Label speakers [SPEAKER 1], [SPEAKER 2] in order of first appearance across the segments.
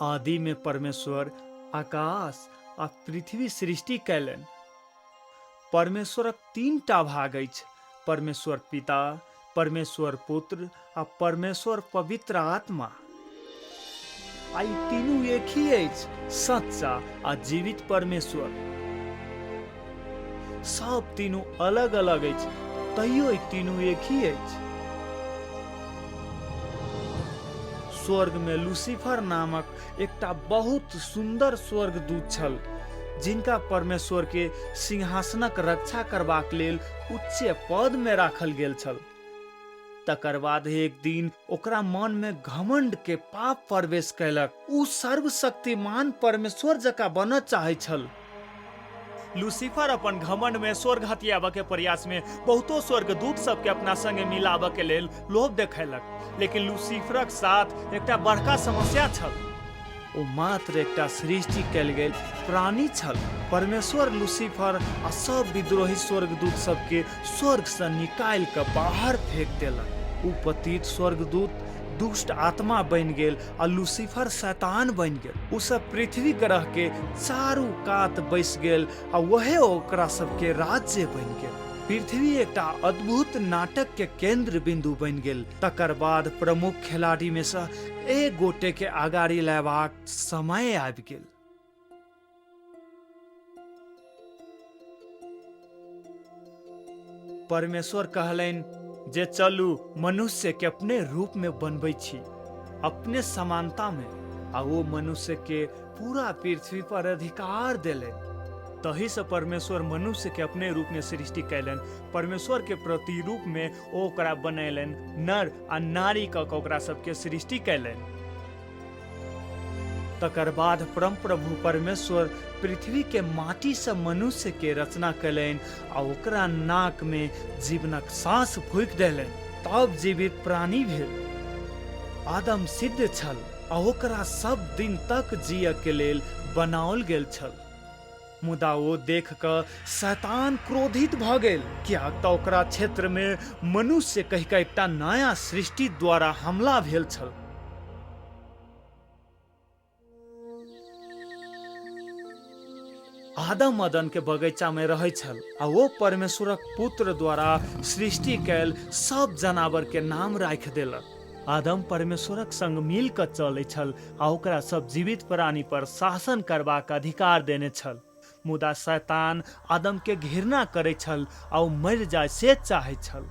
[SPEAKER 1] आदि में परमेश्वर आकाश आ पृथ्वी सृष्टि कयलनि। परमेश्वरक तीनटा भाग अछि, परमेश्वर पिता, परमेश्वर पुत्र आ परमेश्वर पवित्र आत्मा। आ ई तीनू एक ही अछि, सच्चा आ जीवित परमेश्वर। सब तीनू अलग अलग अछि, तैयो ई तीनू एक ही अछि। स्वर्ग में लूसीफर नामक एकटा बहुत सुंदर स्वर्गदूत छल, जिनका परमेश्वर के सिंहासनक रक्षा करबाक लेल उच्च पद में राखल गेल छल। तकर बाद एक दिन ओकरा मन में घमंड के पाप प्रवेश कयलक। उ सर्वशक्तिमान परमेश्वर जकाँ बनऽ चाहै छल। लूसीफर अपन घमंड में स्वर्ग हथियाबऽ के प्रयास में बहुतो स्वर्गदूत सबके अपना संगे मिलाबऽ के लेल लोभ देखैलक। लेकिन लूसीफरक साथ एकटा बड़का समस्या छल। ओ मात्र एकटा सृष्टि कयल गेल प्राणी छल। परमेश्वर लूसीफर आ सब विद्रोही स्वर्गदूत सबके स्वर्ग से निकालि कऽ बाहर फेंक देलक। उ पतित स्वर्गदूत दुष्ट आत्मा बनि गेल आ लूसीफर शैतान बनि गेल। उ सब पृथ्वी ग्रह के चारू कात बैस गेल आ वहे ओकरा सबके राज्य बनि गेल। पृथ्वी एकटा अद्भुत नाटक के केंद्र बिंदु बनि गेल। तकर बाद प्रमुख खिलाड़ी में से एक गोटे के आगाड़ी लेबाक समय आबि गेल। परमेश्वर कहलनि जे चलू मनुष्य के अपने रूप में बनबै छी, अपने समानता में, आ वो मनुष्य के पूरा पृथ्वी पर अधिकार देलनि। तही से परमेश्वर मनुष्य के अपने रूप में सृष्टि कैलनि। परमेश्वर के प्रतिरूप में ओकरा बनैलनि, नर आ नारी क ओकरा सबके सृष्टि कैलनि। तकर बाद परम प्रभु परमेश्वर पृथ्वी के माटी से मनुष्य के रचना कैलनि आ ओकरा नाक में जीवनक सांस फूंकि देलनि। तब जीवित प्राणी भेल। आदम सिद्ध छल आ ओकरा सब दिन तक जिय के लेल बनाओल गेल छल। मुदा वो देख कऽ शैतान क्रोधित भऽ गेल, कियाक तऽ ओकरा क्षेत्र में मनुष्य कहि कऽ एकटा नया सृष्टि द्वारा हमला भेल छल। आदम अदन के बगीचा में रहै छल आ वो परमेश्वरक पुत्र द्वारा सृष्टि कैल सब जानवर के नाम राखि देलक। आदम परमेश्वरक संग मिल कऽ चलै छल आ ओकरा सब जीवित प्राणी पर शासन करबाक अधिकार देने छल। मुदा शैतान आदम के घृणा करै छल आ ओ मरि जाय से चाहै छल।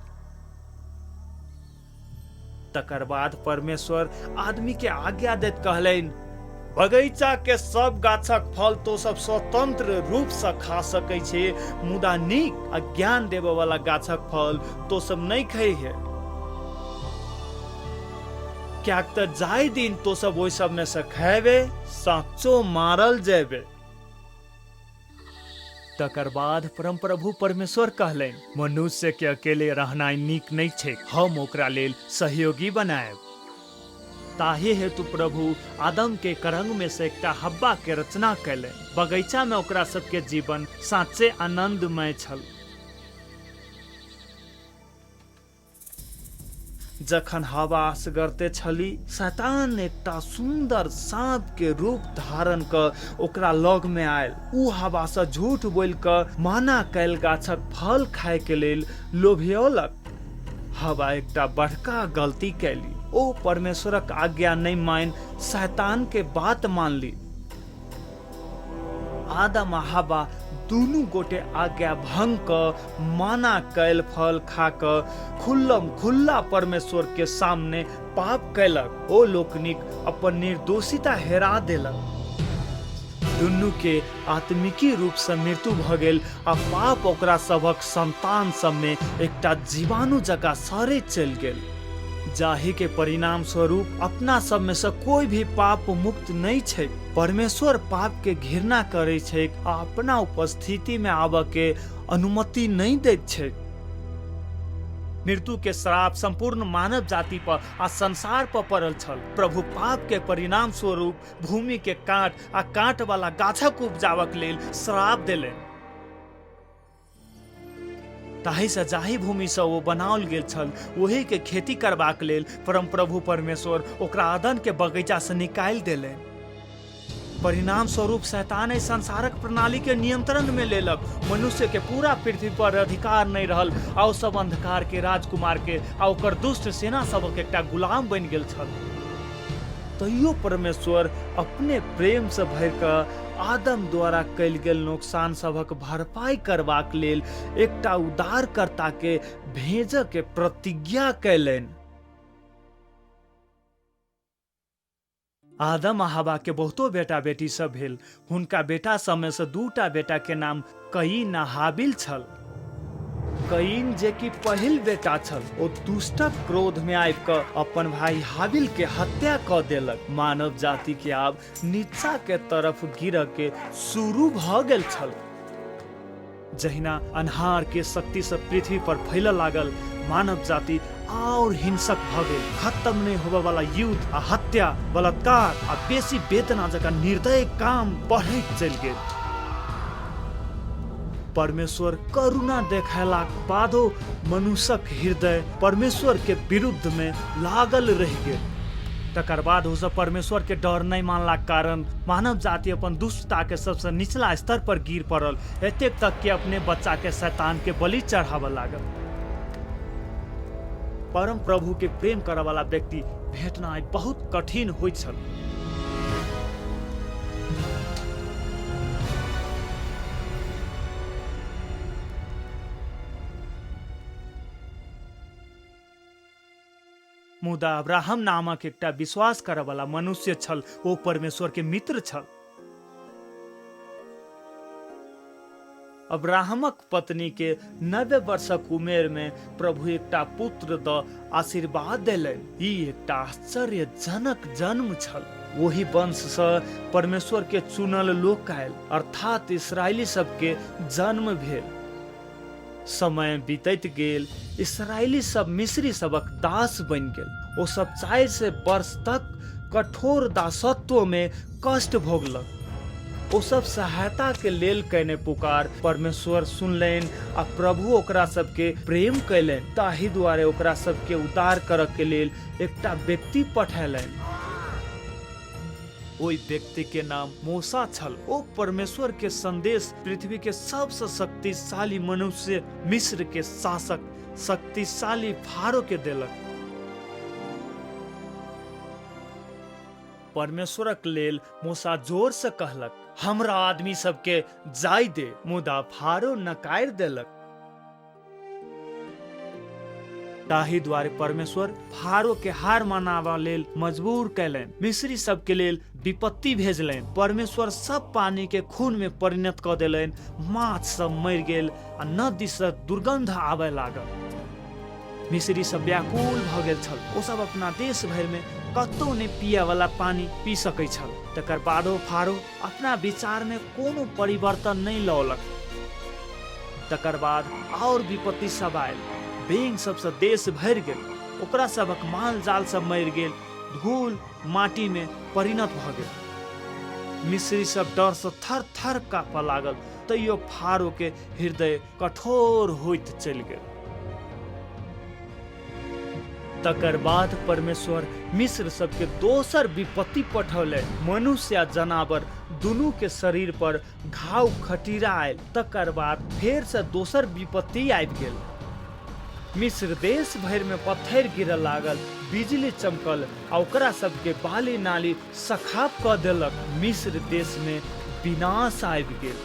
[SPEAKER 1] तकर बाद परमेश्वर आदमी के आज्ञा दैत कहलनि, बगीचा के सब गाछक फल तो सब स्वतंत्र रूप से खा सकै छे, मुदा नीक आ ज्ञान देबे वाला गाछक फल तो सब नहीं खइहे, क्याक तऽ जाय दिन तो सब ओहि सब में से खेबे साँचो मारल जेबे। तकर बाद परम प्रभु परमेश्वर कहलनि, मनुष्य के अकेले रहनाइ नीक नहीं छै, हम ओकरा लेल सहयोगी बनाएब। ताहि हेतु प्रभु आदम के करंग में से एकटा हब्बा के रचना कैलनि। बगीचा में ओकरा सबके जीवन साँचे आनंदमय छल। जखन हवा असगरते छली, शैतान एकटा सुंदर सांप के रूप धारण कर ओकरा लग में आयल। उ हवा से झूठ बोल कर माना कैल गाछक फल खाय के लेल लोभियौलक। हवा एकटा बड़का गलती कैली। ओ परमेश्वरक आज्ञा नहीं मान शैतान के बात मान ली। आदम आ हवा दुनू गोटे आज्ञा भंग कर माना कैल फल खा कर खुल्लम खुल्ला परमेश्वर के सामने पाप कैलक। ओ लोकनिक अपन निर्दोषिता हेरा देलक। दुनू के आत्मिकी रूप से मृत्यु भ गेल आ पाप ओकरा सबक संतान सब में एकटा जीवाणु जकाँ सरे चलि गेल, जाहि के परिणाम स्वरूप अपना सब में से कोई भी पाप मुक्त नहीं छै। परमेश्वर पाप के घृणा करे छै आ अपना उपस्थिति में आबऽ के अनुमति नहीं दैत छै। मृत्यु के श्राप संपूर्ण मानव जाति पर आ संसार पर पड़ल छल। प्रभु पाप के परिणाम स्वरूप भूमि के काट आ काट वाला गाछक उपजावक लेल श्राप देलनि। ताहि से जाहि भूमि से वो बनाओल गेल छल, वही के खेती करबाक लेल परम प्रभु परमेश्वर ओकरा अदन के बगीचा से निकालि देलनि। परिणाम स्वरूप शैतान एहि संसारक प्रणाली के नियंत्रण में लेलक। मनुष्य के पूरा पृथ्वी पर अधिकार नहीं रहल आ ओ सब अंधकार के राजकुमार के आ ओकर दुष्ट सेना सबक एकटा गुलाम बनि गेल छल। तैयो परमेश्वर अपने प्रेम से भर कऽ आदम द्वारा कयल गेल नुकसान सबक भरपाई करबाक लेल एकटा उद्धारकर्ता के भेजऽ के प्रतिज्ञा कयलनि। आदम आ हवा के बहुतो बेटा बेटी सब भेल। हुनका बेटा सब में से 2टा बेटा के नाम कईन आ हाबिल छल। कईन जे कि पहिल बेटा छल, ओ दुष्टक क्रोध में आबि कऽ अपन भाई हाबिल के हत्या कऽ देलक। मानव जाति के आब नीचा के तरफ गिरऽ के शुरू भऽ गेल छल। जहिना अन्हार के शक्ति से पृथ्वी पर फैलऽ लागल, मानव जाति और हिंसक भऽ गेल। खत्म नहीं होबे वाला युद्ध आ हत्या, बलात्कार आ बेसी वेदना जकाँ निर्दय काम बढ़ैत चलि गेल। परमेश्वर करुणा देखेलाक बादो मनुष्यक हृदय परमेश्वर के विरुद्ध में लागल रहि गेल। तकर बाद ओसब परमेश्वर के डर नहीं मानलाक कारण मानव जाति अपन दुष्टता के सबसे निचला स्तर पर गिर पड़ल, एतेक तक कि अपने बच्चा के शैतान के बलि चढ़ावऽ लागल। परम प्रभु के प्रेम करऽ वाला व्यक्ति भेटनाइ बहुत कठिन होइत छल। मुदा अब्राहम नामक एकटा विश्वास करऽ वाला मनुष्य छल। ओ परमेश्वर के मित्र छल। अब्राहमक पत्नी के 90 वर्षक उमेर में प्रभु एकटा पुत्र द आशीर्वाद देलनि। ई एकटा आश्चर्यजनक जन्म छल। वही वंश से परमेश्वर के चुनल लोक आयल, अर्थात इस्राएली सबके जन्म भेल। समय बीतैत गेल, इस्राएली सब मिस्री सबक दास बनि गेल। ओ सब 400 वर्ष तक कठोर दासत्व में कष्ट भोगलक। ओ सब सहायता के लेल कने पुकार परमेश्वर सुनलनि आ प्रभु ओकरा सबके प्रेम कैलनि। ताहि दुआरे ओकरा सबके उद्धार करऽ के लेल एकटा व्यक्ति पठेलनि। ओई व्यक्ति के नाम मूसा छल। ओ परमेश्वर के संदेश पृथ्वी के सबसे शक्तिशाली मनुष्य मिस्र के शासक शक्तिशाली फारो के देलक। परमेश्वरक लेल मूसा जोर से कहलक, हमरा आदमी सबके जाय दे। मुदा फारो नकार देलक। ताहि द्वारे परमेश्वर फारो के हार मनावा लेल मजबूर कैलनि। मिस्री सब के लेल विपत्ति भेजलनि। परमेश्वर सब पानी के खून में परिणत कऽ देलनि। माछ सब मरि गेल आ नदी से दुर्गंध आबे लागल। मिस्री सब व्याकुल भऽ गेल छल। ओ सब अपना देश भरि में कतौ नहि पिए वाला पानी पी सकै छल। तकर बादो फारो अपना विचार में कोनो परिवर्तन नहीं लौलक। तकर बाद और विपत्ति सब आयल। बेंग सबसे देश भरि गेल। ओकरा सबक माल जाल सब मरि गेल, धूल माटी में परिणत भऽ गेल। मिस्री सब डर से थर थर काँपऽ लागल। तैयो फारो के हृदय कठोर होइत चलि गेल। तकर बाद परमेश्वर मिस्र सबके दोसर विपत्ति पठौले। मनुष्य आ जनावर दुनू के शरीर पर घाव खटीरा आयल। तकर बाद फेर से दोसर विपत्ति आबि गेल। मिस्र देश भरि में पत्थर गिरऽ लागल, बिजली चमकल आ ओकरा सबके बाली नाली सखाप कऽ देलक। मिस्र देश में विनाश आबि गेल।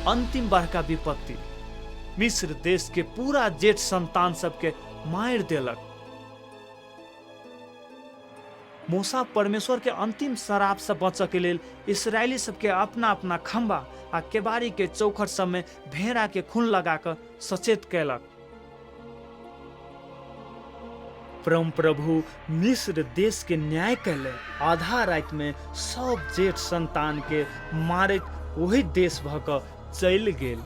[SPEAKER 1] अंतिम बड़का विपत्ति मिस्र देश के पूरा जेठ संतान सबके मार देलक। मूसा परमेश्वर के अंतिम शराप से बचऽ के लेल इस्राएली सबके अपना अपना खंबा आ केबाड़ी के चौखट सब में भेड़ा के खून लगा कर सचेत कैलक। परम प्रभु मिस्र देश के न्याय कैले। आधा रात में सब जेठ संतान के मारैत वही देश भऽ कऽ चलि गेल।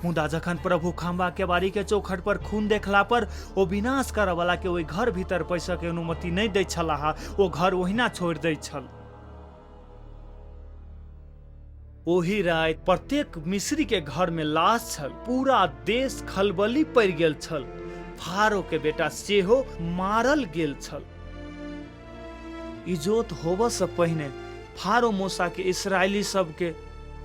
[SPEAKER 1] मुदा जखन प्रभु खंबा के बारी के चौखट पर खून देखला पर ओ विनाश करऽ वाला के ओहि घर भीतर पैसा के अनुमति नहीं दै छलाह। ओ घर ओहिना छोड़ि दै छल। ओही रात प्रत्येक मिस्री के घर में लाश छल। पूरा देश खलबली पड़ि गेल छल। फारो के बेटा सेहो मारल गेल छल। इजोत होबऽ से पहिने फारो मूसा के इसराइली सबके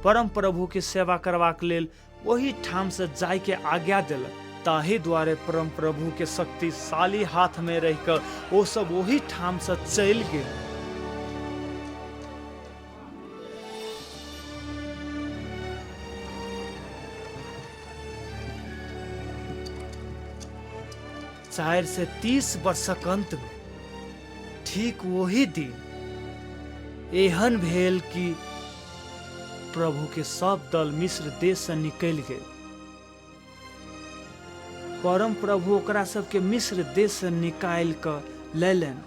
[SPEAKER 1] परम प्रभु के सेवा करबाक लेल वही ठाम से जाय के आज्ञा देलक। ताहि द्वारे परम प्रभु के शक्तिशाली हाथ में रहकर वो सब वही ठाम से चल गेल। चार से 30 वर्षक अंत में ठीक वही दिन एहन भेल कि प्रभु के सब दल मिस्र देश से निकल गए। परम प्रभु ओकरा सबके मिस्र देश से निकाल कर लेलन।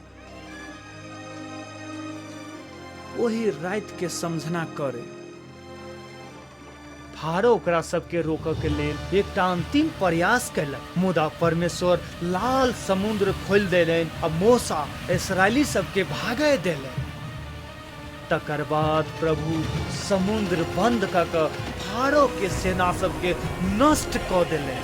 [SPEAKER 1] वही रात के समझना करे फारो ओकरा सबके रोकऽ के लेल एकटा अंतिम प्रयास कयलक, मुदा परमेश्वर लाल समुद्र खोलि देलनि आ मूसा इस्राएली सबके भागय देलनि। तकर बाद प्रभु समुद्र बंद कऽ कऽ फारो के सेना सबके नष्ट कऽ देलनि।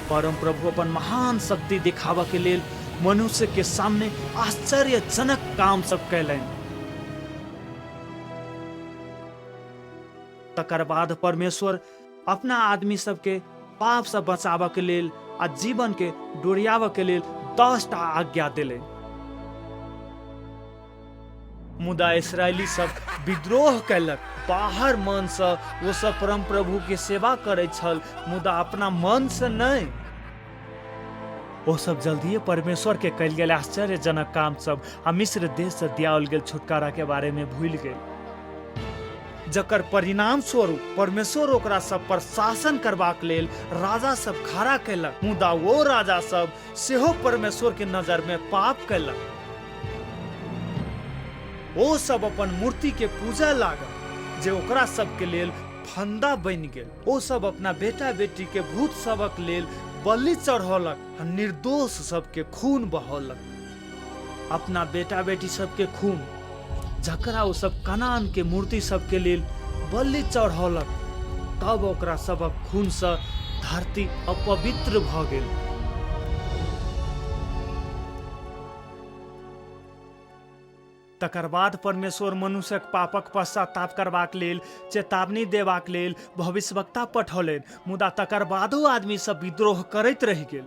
[SPEAKER 1] परम प्रभु अपन महान शक्ति दिखावा के लेल मनुष्य के सामने आश्चर्यजनक काम सब कैलनि। तकर बाद परमेश्वर अपना आदमी सबके पाप से बचाव के लेल आ जीवन के डोरियाव के लेल 10 टा आज्ञा देले। मुदा इस्राएली सब विद्रोह कैलक। बाहर मन से वो सब परम प्रभु के सेवा करे छल, मुदा अपना मन से नहीं। वो सब जल्दिए परमेश्वर के कयल गेल आश्चर्यजनक काम सब आ मिस्र देश से दियाओल गेल छुटकारा के बारे में भूल गेल, जकर परिणाम स्वरूप परमेश्वर ओकरा सब पर शासन करबाक लेल राजा सब खड़ा कैलक। मुदा वो राजा सब सेहो परमेश्वर के नजर में पाप कैलक। वो सब अपन मूर्ति के पूजा लागल जे ओकरा सब के लेल फंदा बनि गेल। वो सब अपना बेटा बेटी के भूत सबक लेल बलि चढ़ौलक, निर्दोष सबके खून बहौलक। अपना बेटा बेटी सबके खून जकरा वो सब कनान के मूर्ति सबके लेल बलि चढ़ौलक, तब ओकरा सबक खून से धरती अपवित्र भ गेल। तकर बाद परमेश्वर मनुष्यक पापक पश्चाताप करबाक लेल चेतावनी देबाक लेल भविष्यवक्ता पठौलनि, मुदा तकर बादो आदमी सब विद्रोह करैत रहि गेल।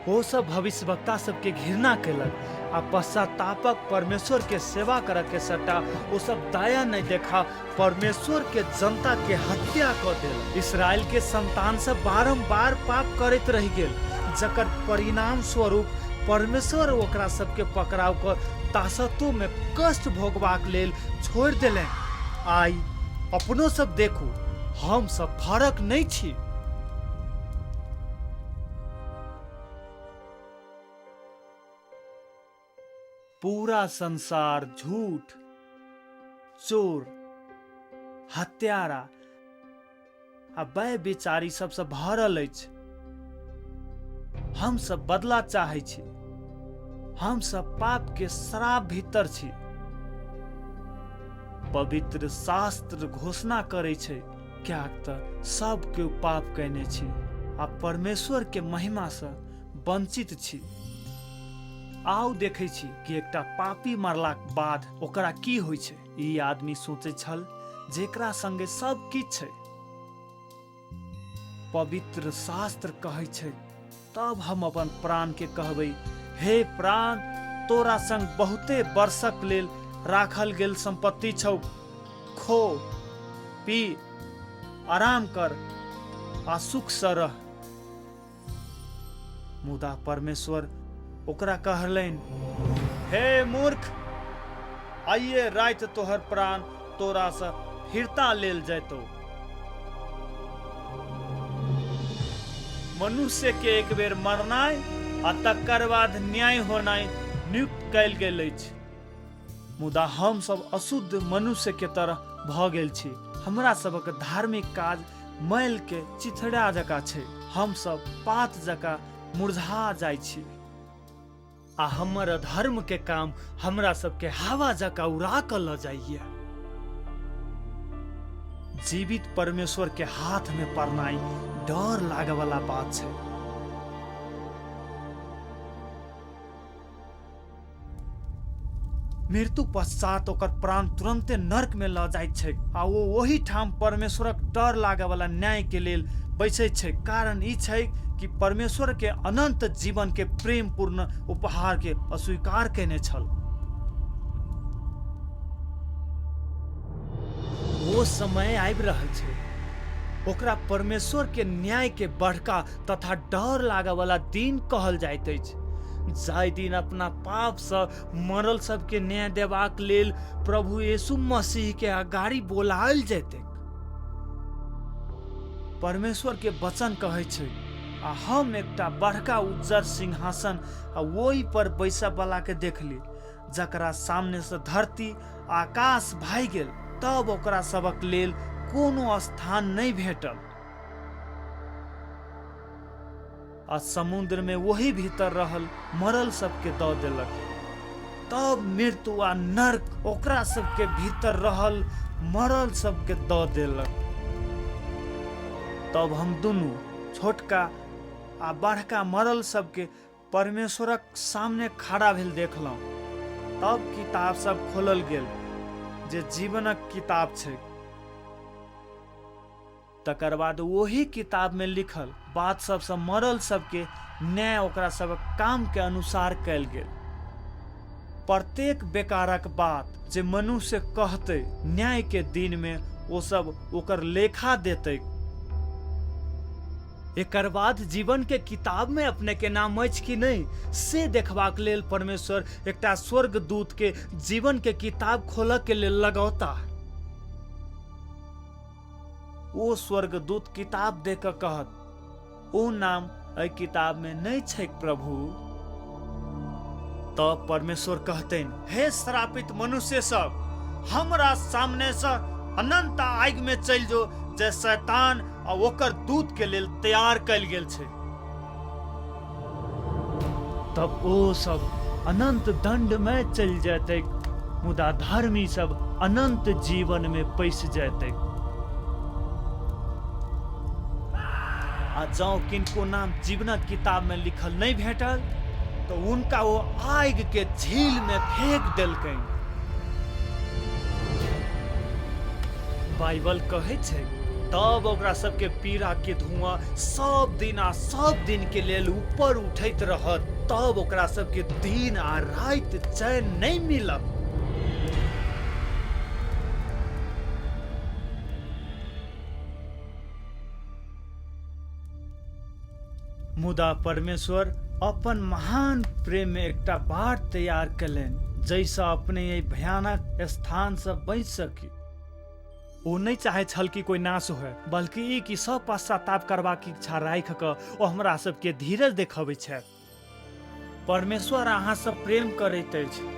[SPEAKER 1] वो सब भविष्यवक्ता सबके घृणा केलक आ पश्चातापक परमेश्वर के सेवा करऽ के सट्टा वो सब दया नहीं देखा, परमेश्वर के जनता के हत्या कर देलक। इसराइल के संतान सब बारंबार पाप करैत रहि गेल, जकर परिणाम स्वरूप परमेश्वर ओकरा सबके पकड़ाव कर दासत्व में कष्ट भोगबाक लेल छोड़ देलनि। आई अपनो सब देखू, हम सब फरक नहीं छी। पूरा संसार झूठ, चोर, हत्यारा आ व्यभिचारी सबसे भरल अछि। हम सब बदला चाहे छी, हम सब पाप के श्राप भीतर छी। पवित्र शास्त्र घोषणा करे छे, क्या सब के पाप कैने छी आ परमेश्वर के महिमा से वंचित छी। आउ देखे छी कि एकटा पापी मरलाक बाद ओकरा की होय छै। ई आदमी सोचे छल जेकरा संगे सब किछ छै। पवित्र शास्त्र कहे छै, तब हम अपन प्राण के कहबै, हे प्राण, तोरा संग बहुते वर्षक लेल राखल गेल संपत्ति छौ, खो पी आराम कर आ सुख से रह। मुदा परमेश्वर ओकरा कहलनि, हे मूर्ख, आइए रात तोहर प्राण तोरा से फिरता लेल जैतो। मनुष्य के एक बेर मरनाइ आ तकर बाद न्याय होनाइ नियुक्त कयल गेल अछि, मुदा हम सब अशुद्ध मनुष्य के तरह भ गेल छी। हमरा सबक धार्मिक काज मैल के चिथड़ा जकाँ छै। हम सब पात जकाँ मुरझा जाइ छी आ हमर धर्म के काम हमरा सबके हवा जकाँ उड़ा क ल जाइए। जीवित परमेश्वर के हाथ में पड़नाई डर लागे वाला बात है। मृत्यु पश्चात ओकर प्राण तुरंते नर्क में ल जाइत छै आ वो वही ठाम परमेश्वरक डर लागे वाला न्याय के लेल बैसै छै। कारण ई छै कि परमेश्वर के अनंत जीवन के प्रेम पूर्ण उपहार के अस्वीकार केने छल। वो समय आबि रहल छै, ओकरा परमेश्वर के न्याय के बड़का तथा डर लागे वाला दिन कहल जाइत अछि। जाहि दिन अपना पाप से मरल सबके न्याय देबाक लेल प्रभु यीशु मसीह के आगाड़ी बोलायल जेतै। परमेश्वर के वचन कहै छै, आ हम एकटा बड़का उज्जर सिंहासन आ ओहि पर बैसब वाला के देखली, जकरा सामने से धरती आकाश भागि गेल। तब ओकरा सबक लेल कोनो स्थान नहीं भेटल, आ समुद्र में वही भीतर रहल मरल सबके दऽ देलक। तब मृत्यु आ नर्क ओकरा सबके भीतर रहल मरल सबके दऽ देलक। तब हम दुनू छोटका आ बड़का मरल सबके परमेश्वरक सामने खड़ा भेल देखलहुँ। तब किताब सब खोलल गेल जे जीवनक किताब छै। तकर बाद वही किताब में लिखल बात सबसे मरल सबके न्याय ओकरा सब काम के अनुसार कैल गेल। प्रत्येक बेकारक बात जे मनुष्य कहते न्याय के दिन में वो सब ओकर लेखा देते। एकर बाद जीवन के किताब में अपने के नाम अछि कि नहीं से देखबाक लेल परमेश्वर एकटा स्वर्गदूत के जीवन के किताब खोलऽ के लेल लगौता। ओ स्वर्गदूत किताब दे कऽ कहत, ओ नाम एहि किताब में नहीं छै प्रभु। तब परमेश्वर कहतेन, हे श्रापित मनुष्य सब, हमरा सामने से अनंत आगि में चलि जो, जे शैतान आ ओकर दूत के लेल तैयार कयल गेल छै। तब ओ सब अनंत दंड में चलि जैते, मुदा धर्मी सब अनंत जीवन में पैस जैते। आ जौ किनको नाम जीवनक किताब में लिखल नहीं भेटल तो उनका वो आग के झील में फेंक देलकै। बाइबल कहै छै, तब ओकरा सबके पीड़ा के धुआं सब दिन के लेल ऊपर उठैत रहत। तब ओकरा सबके दिन आ राति चैन नहीं मिलत। मुदा परमेश्वर अपन महान प्रेम में एकटा बाट तैयार कयलनि, जैसा अपने यही भयानक स्थान से बच सकी। ओ नहीं चाहे छल कि कोई नाश होय, बल्कि ई कि सब पश्चाताप करबाक इच्छा राखि कऽ ओ हमरा सबके धीरज देखबै छथि। परमेश्वर अहाँ सब प्रेम करैत अछि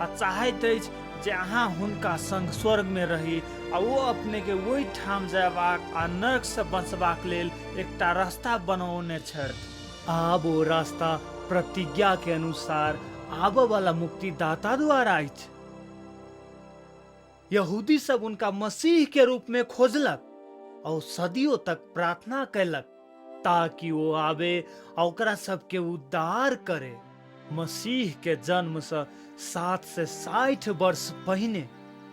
[SPEAKER 1] आ चाहैत अछि जे अहाँ हुनका संग स्वर्ग में रही, आ वो अपने के वही ठाम जयबाक आ नरक से बचबाक लेल एकटा रास्ता बनौने छथि। आब वो रास्ता प्रतिज्ञा के अनुसार आबऽ वाला मुक्तिदाता द्वारा अछि। यहूदी सब उनका मसीह के रूप में खोजलक और सदियों तक प्रार्थना कैलक ताकि वो आवे और ओकरा सबके उद्धार करे। मसीह के जन्म से 7 से 60 वर्ष पहिने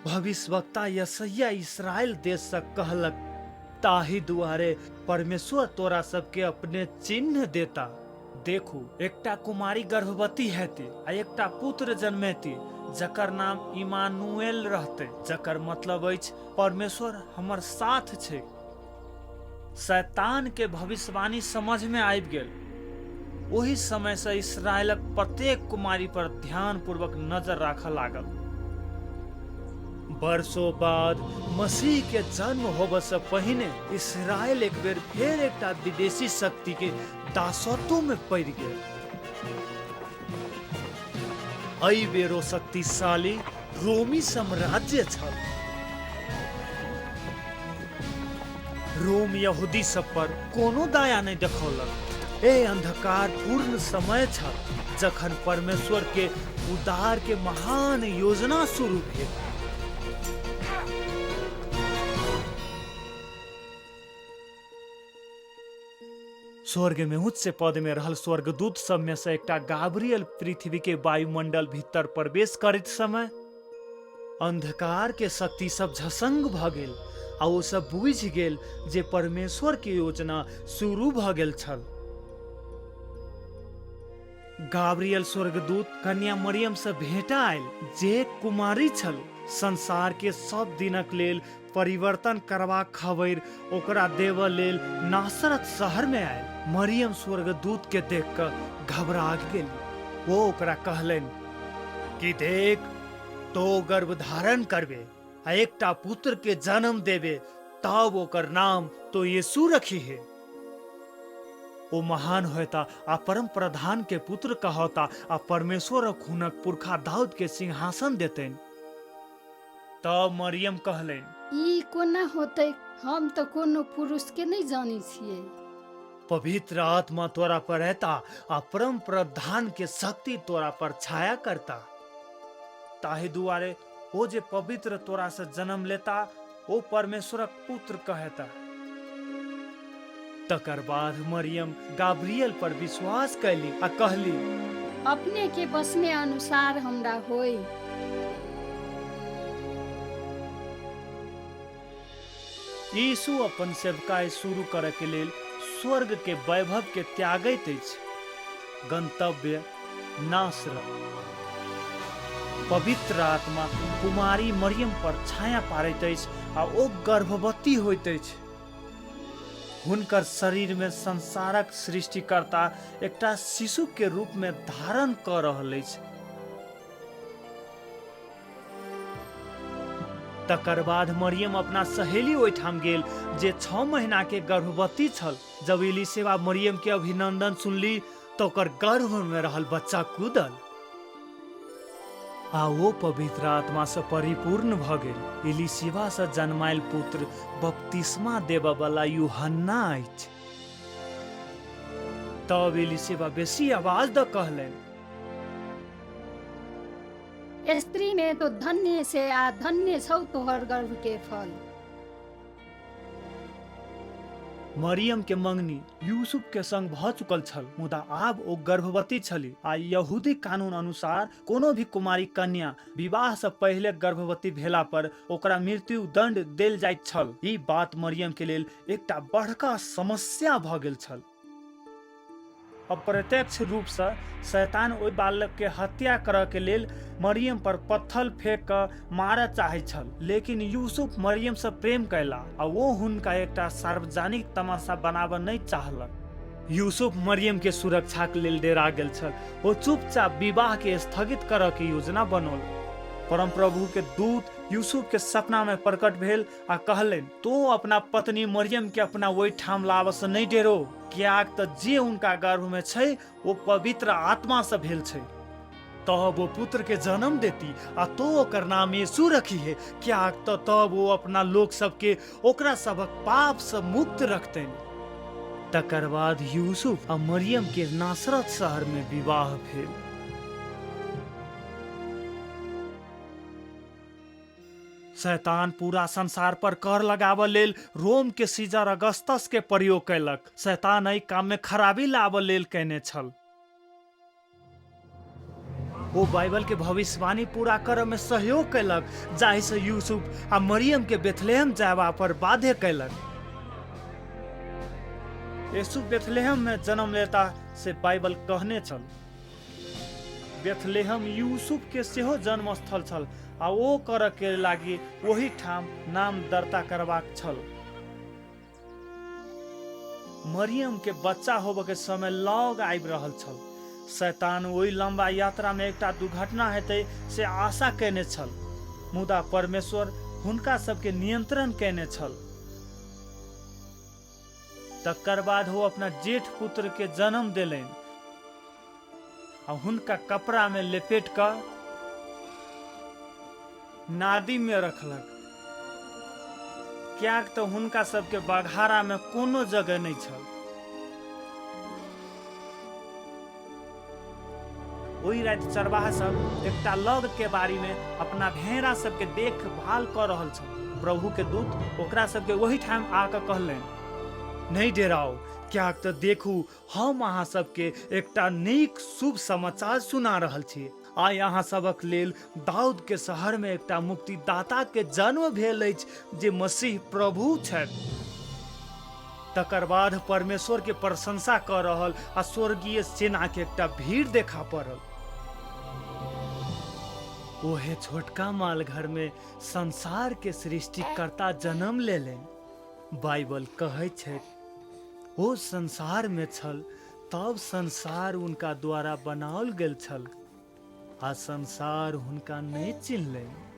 [SPEAKER 1] भविष्यवक्ता यशायाह इस्राएल देश से कहलक, ताहि दुआरे परमेश्वर तोरा सबके अपने चिन्ह देता। देखू, एकटा कुमारी गर्भवती हेती आ एकटा पुत्र जन्मेती, जकर नाम इमानुएल रहते, जकर मतलब अछि परमेश्वर हमर साथ छै। शैतान के भविष्यवाणी समझ में आबि गेल। ओही समय से इस्राएलक प्रत्येक कुमारी पर ध्यान पूर्वक नजर राखऽ लागल। वर्षों बाद मसीह के जन्म होबे से पहिने इस्राएल एक बेर फेर एकटा विदेशी शक्ति के दासत्व में पड़ गेल। एहि बेर ओ शक्तिशाली रोमी साम्राज्य छल। रोम यहूदी सब पर कोनो दया नहीं देखौलक। ए अंधकार पूर्ण समय छल जखन परमेश्वर के उद्धार के महान योजना शुरू भेल। स्वर्ग में उच्च पद में रहल स्वर्गदूत सब में से एकटा गाब्रियल पृथ्वी के वायुमंडल भीतर प्रवेश करैत समय अंधकार के शक्ति सब झसंग भ गेल आ ओ सब बुझि गेल जे परमेश्वर के योजना शुरू भ गेल छल। गाब्रियल स्वर्गदूत कन्या मरियम से भेंटा आयल जे कुमारी छल। संसार के सब दिनक लेल परिवर्तन करबा खबर ओकरा देव लेल नासरत शहर में आयल। मरियम स्वर्गदूत के देख कर घबरा गेल। वो ओकरा कहलन कि देख तो गर्भ धारण करबे आ एकटा पुत्र के जन्म देबे, तब ओकर नाम तो यीशु रखी है। ओ महान होता आ परम प्रधान के पुत्र कहता आ परमेश्वर खुनक पुरखा दाऊद के सिंहासन देतेन। तब मरियम कहलेन,
[SPEAKER 2] ई कोना होतै? हम तो कोनो पुरुष के नहीं जानी छियै।
[SPEAKER 1] पवित्र आत्मा तोरा पर रहता आ परम प्रधान के शक्ति तोरा पर छाया करता। ताहि दुआरे ओ जे पवित्र तोरा से जन्म लेता ओ परमेश्वरक पुत्र कहता। तकर बाद मरियम गाब्रियल पर विश्वास कैली आ कहली,
[SPEAKER 2] अपने के बसने अनुसार हमरा होई।
[SPEAKER 1] यीशु अपन सेवकाई शुरू करे के लेल स्वर्ग के वैभव के त्यागैत अछि। गंतव्य नासरत। पवित्र आत्मा कुमारी मरियम पर छाया पारैत अछि आ ओ गर्भवती होइत अछि। हुनकर शरीर में संसारक सृष्टिकर्ता एकटा शिशु के रूप में धारण कर रहल अछि। तकर बाद मरियम अपना सहेली ओहिठाम गेल जे 6 महीना के गर्भवती छल। जब एलीसेबा मरियम के अभिनंदन सुनली तो ओकर गर्भ में रहल बच्चा कूदल आ वो पवित्र आत्मा से परिपूर्ण भ गेल। एलीसेबा से जन्मायल पुत्र बपतिस्मा देबऽ वाला यूहन्ना अछि। तब एलीसेबा बेसी आवाज द कहलन,
[SPEAKER 2] स्त्री में तो धन्य से आ धन्य छौ तोहर गर्भ के फल।
[SPEAKER 1] मरियम के मंगनी यूसुफ के संग भ चुकल छल, मुदा आब ओ गर्भवती छली आ यहूदी कानून अनुसार कोनो भी कुमारी कन्या विवाह से पहले गर्भवती भेला पर ओकरा मृत्यु दंड देल जाइत छल। ई बात मरियम के लेल एकटा बड़का समस्या भ गेल छल। अप्रत्यक्ष रूप से शैतान ओहि बालक के हत्या करऽ के लेल मरियम पर पत्थर फेंक कर मारऽ चाहे छल, लेकिन यूसुफ मरियम से प्रेम कैला आ वो हुनका एकटा सार्वजनिक तमाशा बनाबऽ नहीं चाहलक। यूसुफ मरियम के सुरक्षा के लेल डेरा गेल छल। वो चुपचाप विवाह के स्थगित करऽ के योजना बनौल। परम प्रभु के दूत यूसुफ के सपना में प्रकट भेल आ कहलन, तो अपना पत्नी मरियम के अपना ओहि ठाम लाबऽ से नहीं डेरो, कियाक त जे उनका गर्भ में छै वो पवित्र आत्मा से भेल छै। तब वो पुत्र के जन्म देती आ तो ओकर नाम यीशु रखी है, कियाक तब वो अपना लोग सबके ओकरा सबक पाप से मुक्त रखतेन। तकर बाद यूसुफ आ मरियम के नासरत शहर में विवाह भेल। शैतान पूरा संसार पर कर लगाबऽ लेल रोम के सीजर अगस्तस के प्रयोग कैलक। शैतान एहि काम में खराबी लाबऽ लेल कैने छल। वो बाइबल के भविष्यवाणी पूरा करऽ में सहयोग कैलक, जाहि से यूसुफ आ मरियम के बेथलेहम जायबा पर बाध्य कैलक। यीशु बेथलेहम में जन्म लेता से बाइबल कहने छल। बेथलेहम यूसुफ के सेहो जन्म स्थल छल आ ओ करऽ के लागी वही ठाम नाम दर्ता करबाक छल। मरियम के बच्चा होबऽ के समय लग आबि रहल छल। शैतान ओहि लंबा यात्रा में एकटा दुर्घटना हेतै से आशा केने छल, मुदा परमेश्वर हुनका सबके नियंत्रण केने छल। तकर बाद वो अपना जेठ पुत्र के जन्म देलनि आ हुनका कपड़ा में लपेट कर नादी में रखलक, कियाक तो हुनका सबके बघारा में कोनो जगह नहीं छल। ओहि रात चरवाहा सब एकटा लग के बारी में अपना भेड़ा सबके देखभाल कर रहल छल। प्रभु के दूत ओकरा सबके वही ठाम आकर कहलनि, नहीं डेराओ, क्या तो देखू हम अहाँ सबके एकटा नीक शुभ समाचार सुना रहल छी। आइ अहाँ सबक लेल दाऊद के शहर में एकटा मुक्तिदाता के जन्म भेल अछि जे मसीह प्रभु छथि। तकर बाद परमेश्वर के प्रशंसा कर रहल आ स्वर्गीय सेना के एकटा भीड़ देखा पड़ल। ओहे छोटका माल घर में संसार के सृष्टिकर्ता जन्म लेलनि। बाइबल कहै छै ओ संसार में छल, तब संसार उनका द्वारा बनाओल गेल छल आ संसार हुनका नहीं चिन्हलनि।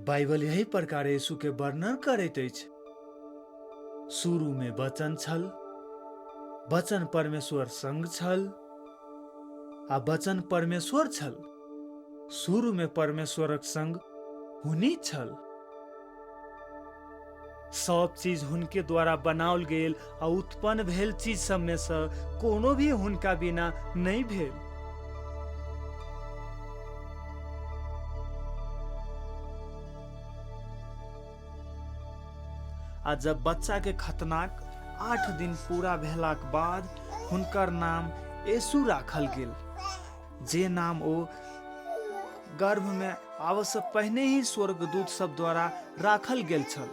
[SPEAKER 1] बाइबल यही प्रकार यीशु के वर्णन करैत अछि। शुरू में वचन छल, वचन परमेश्वर संग छल आ वचन परमेश्वर छल। शुरू में परमेश्वरक संग हुनी छल। सब चीज हुनके द्वारा बनाओल गेल आ उत्पन्न भेल चीज सब में से कोनो भी हुनका बिना नहीं भेल। आ जब बच्चा के खतनाक 8 दिन पूरा भेलाक बाद हुनकर नाम यीशु राखल गेल, जे नाम ओ गर्भ में आबय से पहिने ही स्वर्गदूत सब द्वारा राखल गेल छल।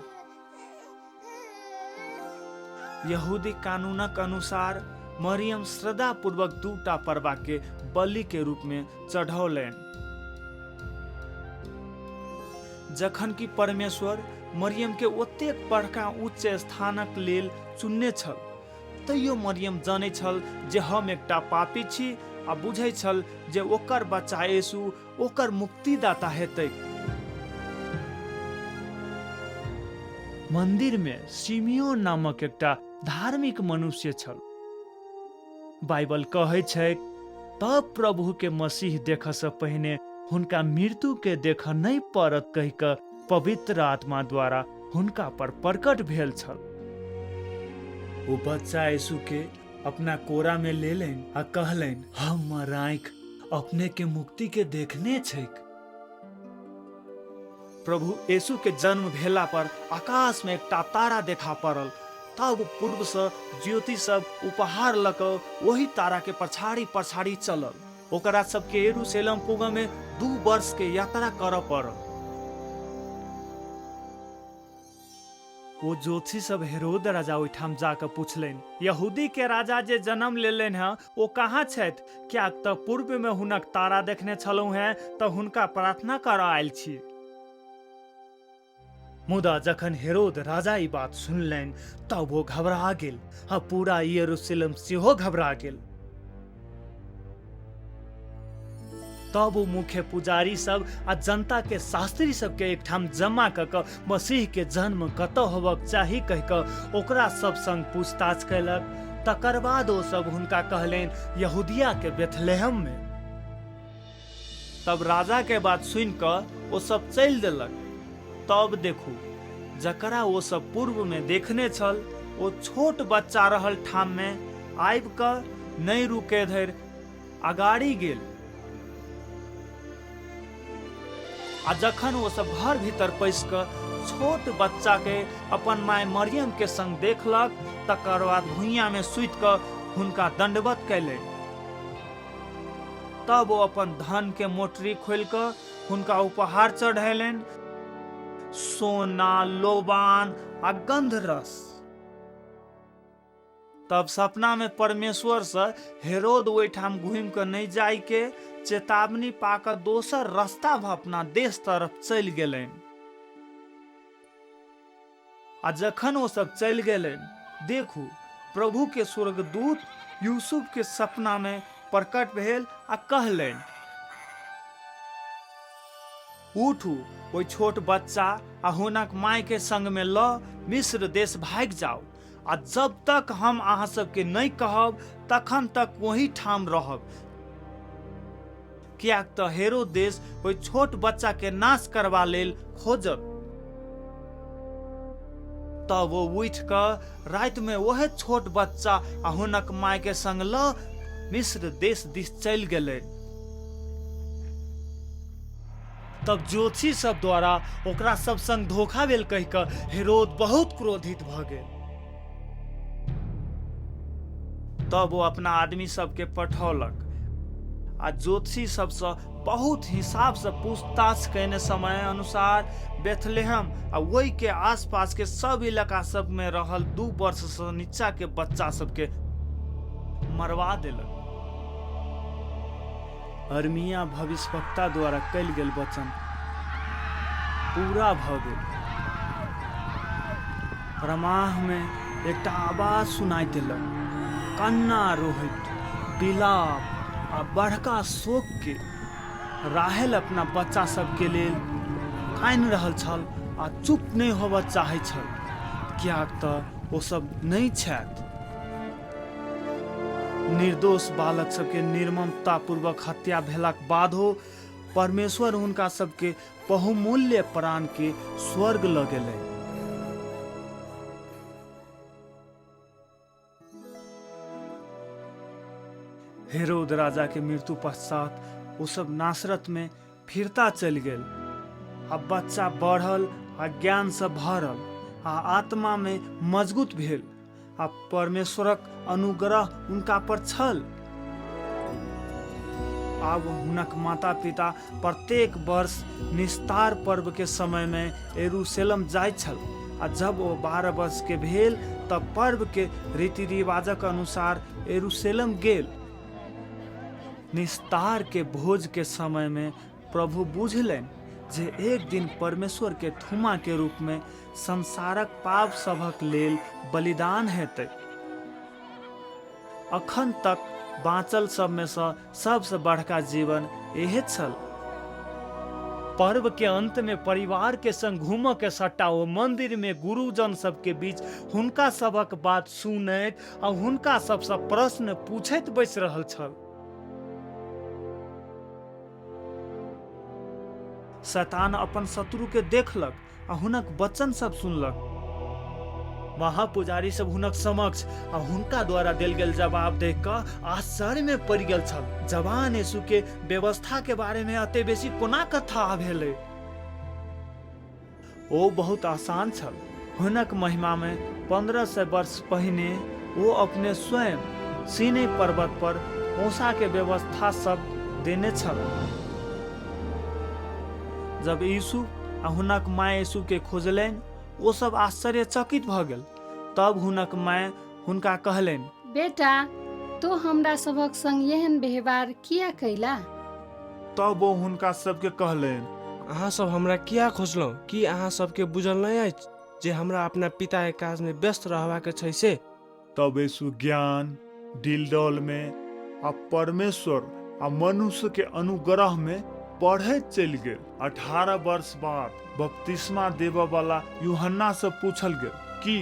[SPEAKER 1] यहूदी कानूनक अनुसार मरियम श्रद्धा पूर्वक 2टा परबा के बलि के रूप में चढ़ौलनि। जखन कि परमेश्वर मरियम के ओतेक बड़का उच्च स्थानक लेल चुनने छल, तैयो मरियम जानै छल जे हम एकटा पापी छी आ बुझै छल जे ओकर बच्चा यीशु ओकर मुक्तिदाता हेतै। मंदिर में सिमियोन नामक एकटा धार्मिक मनुष्य छल। बाइबल कहै छै तब प्रभु के मसीह देख से पहिने हुनका मृत्यु के देख नहीं पड़त कहि कऽ पवित्र आत्मा द्वारा हुनका पर प्रकट भेल छल। वो बच्चा यीशु के अपना कोरा में ले लेन आ कहलेन, हमर आँख अपने के मुक्ति के देखने छैक। प्रभु यीशु के जन्म भेला पर आकाश में एकटा तारा देखा पड़ल। तब पूर्व से ज्योति सब उपहार लऽ कऽ वही तारा के पछाड़ी पछाड़ी चलल। ओकरा सबके यरूशलेम पुगऽ में 2 वर्ष के यात्रा करऽ पड़ल। ओ ज्योति सब हेरोद राजा ओहिठाम जाकर पूछलनि, यहूदी के राजा जे जन्म लेलनि हैं ओ कहाँ छथि? क्या तऽ पूर्व में हुनक तारा देखने छलहुँ हैं तऽ हुनका प्रार्थना करऽ आयल छी। मुदा जखन हेरोद राजा ई बात सुनलनि तब वो घबरा गेल आ पूरा यरूशलेम सेहो घबरा गेल। तब वो मुख्य पुजारी सब आ जनता के शास्त्री सब के एकठाम जमा कऽ मसीह के जन्म कतऽ होबक चाही कहि कऽ ओकरा सब संग पूछताछ कैलक। तकर बाद ओ सब हुनका कहलनि यहूदिया के बेथलेहम में। तब राजा के बात सुनि कऽ ओ सब चलि देलक। तब देखू जकरा वो सब पूर्व में देखने छल ओ छोट बच्चा रहल ठाम में आबि कऽ नहीं रुके धरि अगाड़ी गेल। आ जखन वो सब घर भीतर पैस कऽ छोट बच्चा के अपन माय मरियम के संग देखलक, तकर बाद भुइयां में सुति कऽ हुनका दंडवत कैलनि। तब वो अपन धन के मोटरी खोलि कऽ हुनका उपहार चढ़ेलनि, सोना, लोबान आ गंधरस। तब सपना में परमेश्वर से हेरोद ओहिठाम घूम कऽ नहीं जाय के चेतावनी पाकर दोसर रास्ता अपना देश तरफ चलि गेलनि। आ जखन ओ सब चलि गेलनि देखू प्रभु के स्वर्गदूत यूसुफ के सपना में प्रकट भेल आ कहलनि, उठू, ओइ छोट बच्चा आ हुनक माय के संग में लऽ मिस्र देश भागि जाओ, आ जब तक हम अहाँ सबके नहीं कहब तखन तक वही ठाम रहब, कियाक तऽ हेरोदेस ओइ छोट बच्चा के नाश करबा लेल खोजत। तब वो उठि कऽ राति में वह छोट बच्चा आ हुनक माय के संग लऽ मिस्र देश दिस चलि गेलै। तब ज्योतिषी सब द्वारा ओकरा सब संग धोखा भेल कहि कऽ हेरोद बहुत क्रोधित भऽ गेल। तब वो अपना आदमी सबके पठौलक आ ज्योतिषी सबसँ बहुत हिसाब से पूछताछ कैने समय अनुसार बेथलेहम आ वही के आसपास के सब इलाका सब में रहल 2 वर्ष से नीचा के बच्चा सबके मरवा देलक। अरमिया भविष्यवक्ता द्वारा कयल गेल वचन पूरा भऽ गेल। रमाह में एकटा आवाज सुनाई देलक, कन्ना रोहित बिलाप आ बड़का शोक के। राहेल अपना बच्चा सबके लेल कानि रहल छल आ चुप नहीं होबऽ चाहै छल, कियाक तऽ ओ सब नहीं छथि। निर्दोष बालक सबके निर्ममता पूर्वक हत्या भेलाक बादो परमेश्वर हुनका सबके बहुमूल्य प्राण के स्वर्ग लऽ गेलै। हेरोद राजा के मृत्यु पश्चात वो सब नासरत में फिरता चल गेल। आ बच्चा बढ़ल आ ज्ञान से भरल आ आत्मा में मजबूत भेल आ परमेश्वरक अनुग्रह उनका पर छल। आब हुनक माता पिता प्रत्येक वर्ष निस्तार पर्व के समय में यरूशलेम जाय छल आ जब वो 12 वर्ष के भेल तब पर्व के रीति रिवाजक अनुसार यरूशलेम गेल। निस्तार के भोज के समय में प्रभु बुझलनि जे एक दिन परमेश्वर के थुमा के रूप में संसारक पाप सभक लेल बलिदान हेतै। अखन तक बाँचल सब में से सबसे बड़का जीवन यही छल। पर्व के अंत में परिवार के संग घूम के सट्टा ओ मंदिर में गुरुजन सबके बीच हुनका सबक बात सुनैत आ हुनका सबसे प्रश्न पूछैत बैस रहल छल। शैतान अपन शत्रु के देखलक आ हुनक वचन सब सुनलक। महापुजारी सब हुनक समक्ष आ हुनका द्वारा देल गेल जवाब देख कऽ आश्चर्य में पड़ि गेल छल। जवान यीशु के व्यवस्था के बारे में अते बेसी कोना कथा भेलै। ओ बहुत आसान छल। हुनक महिमा में 1500 वर्ष पहिने वो अपने स्वयं सीनै पर्वत पर मूसा के व्यवस्था सब देने छल। जब यीशु आ हुनक माय यीशु के खोजलनि ओ सब आश्चर्यचकित भऽ गेल। तब हुनक माय हुनका कहलनि,
[SPEAKER 2] बेटा तो हमरा सबक संग एहन व्यवहार किया कैला?
[SPEAKER 1] तब वो हुनका सबके कहलनि,
[SPEAKER 3] अहाँ सब हमरा किया खोजलहुँ? कि अहाँ सबके बुझल नहीं अछि जे हमरा अपना पिता के काज में व्यस्त रहबाक छै से?
[SPEAKER 1] तब यीशु ज्ञान दिलडौल में आ परमेश्वर आ मनुष्य के अनुग्रह में बढ़ैत चलि गेल। 18 वर्ष बाद बपतिस्मा देबऽ वाला यूहन्ना से पूछल गेल कि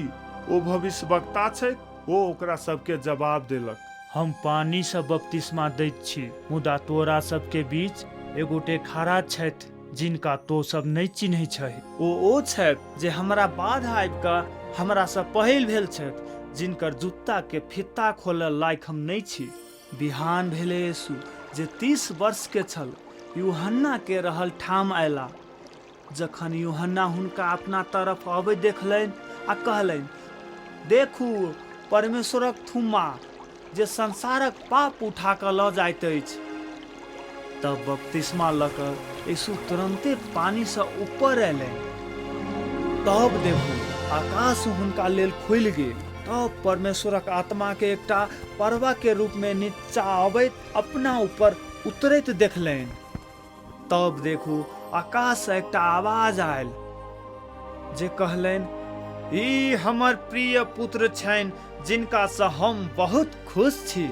[SPEAKER 1] ओ भविष्यवक्ता छै। ओ ओकरा सबके जवाब देलक, हम पानी से बपतिस्मा दैत छी, मुदा तोरा सबके बीच एगोटे खड़ा छथि जिनका तो सब नहीं चिन्है छै। ओ छथि जे हमरा बाद आबि कऽ हमरा से पहिल भेल छथि, जिनकर जूता के फित्ता खोलऽ लायक हम नहीं छी। बिहान भेले यीशु जे 30 वर्ष के छल यूहन्ना के रहल ठाम अयला। जखन यूहन्ना हुनका अपना तरफ अबै देखलनि आ कहलनि, देखू परमेश्वरक थुम्मा जे संसारक पाप उठा कऽ लऽ जाइत अछि। तब बपतिस्मा लऽ कऽ यीशु तुरंते पानी से ऊपर अयलनि। तब देखू आकाश हुनका लेल खुलि गेल। तब परमेश्वरक आत्मा के एकटा परवा के रूप में नीचा अबैत अपना ऊपर उतरैत देखलनि। तब देखू आकाश से एकटा आवाज आयल जे कहलनि, ई हमर प्रिय पुत्र छनि जिनका से हम बहुत खुश छी।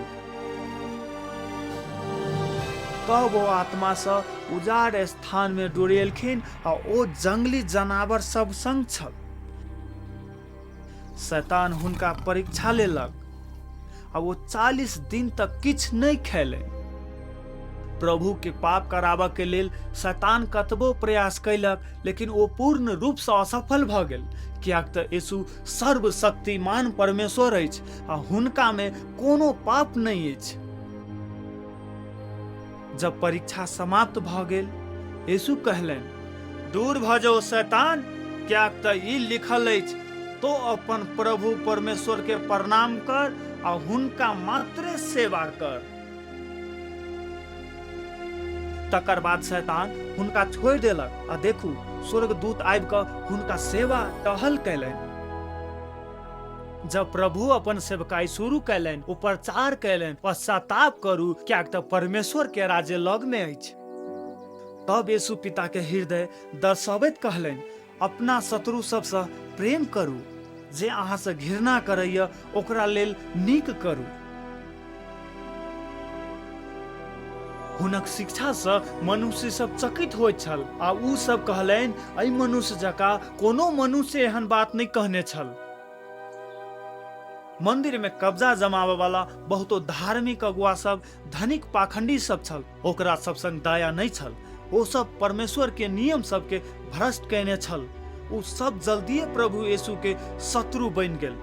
[SPEAKER 1] तब वो आत्मा से उजाड़ स्थान में डोरेलखिन आ ओ जंगली जानवर सब संग छल। शैतान हुनका परीक्षा लेलक आ वो 40 दिन तक किछ नहीं खेले। प्रभु के पाप कराबऽ के लेल शैतान कतबो प्रयास कैलक लेकिन वो पूर्ण रूप से असफल भऽ गेल, कियाक तऽ यीशु सर्वशक्तिमान परमेश्वर अछि आ हुनका में कोनो पाप नहीं अछि। जब परीक्षा समाप्त भऽ गेल यीशु कहलनि, दूर भऽ जाओ शैतान, कियाक तऽ ई लिखल अछि, तो अपन प्रभु परमेश्वर के प्रणाम कर आ हुनका मात्रे सेवा कर। तकर बाद शैतान हुनका छोड़ि देलक आ देखू स्वर्गदूत आबि कऽ हुनका सेवा टहल कयलनि। जब प्रभु अपन सेवकाई शुरू कयलनि, ओ प्रचार कयलनि, पश्चाताप करू कियाक तऽ परमेश्वर के राज्य लग में अछि। तब यीशु पिता के हृदय दर्शबैत कहलनि, अपना शत्रु सबसँ प्रेम करू, जे अहाँ से घृणा करैया ओकरा लेल नीक करू। हुनक शिक्षा से मनुष्य सब चकित होइत छल आ ऊ सब कहलनि, एहि मनुष्य जकाँ कोनो मनुष्य एहन बात नहीं कहने छल। मंदिर में कब्जा जमावे वाला बहुतो धार्मिक अगुआ सब धनिक पाखंडी सब छल, ओकरा सब संग दया नहीं छल। ओ सब परमेश्वर के नियम सब के भ्रष्ट कयने छल। ऊ सब जल्दिए प्रभु यीशु के शत्रु बनि गेल।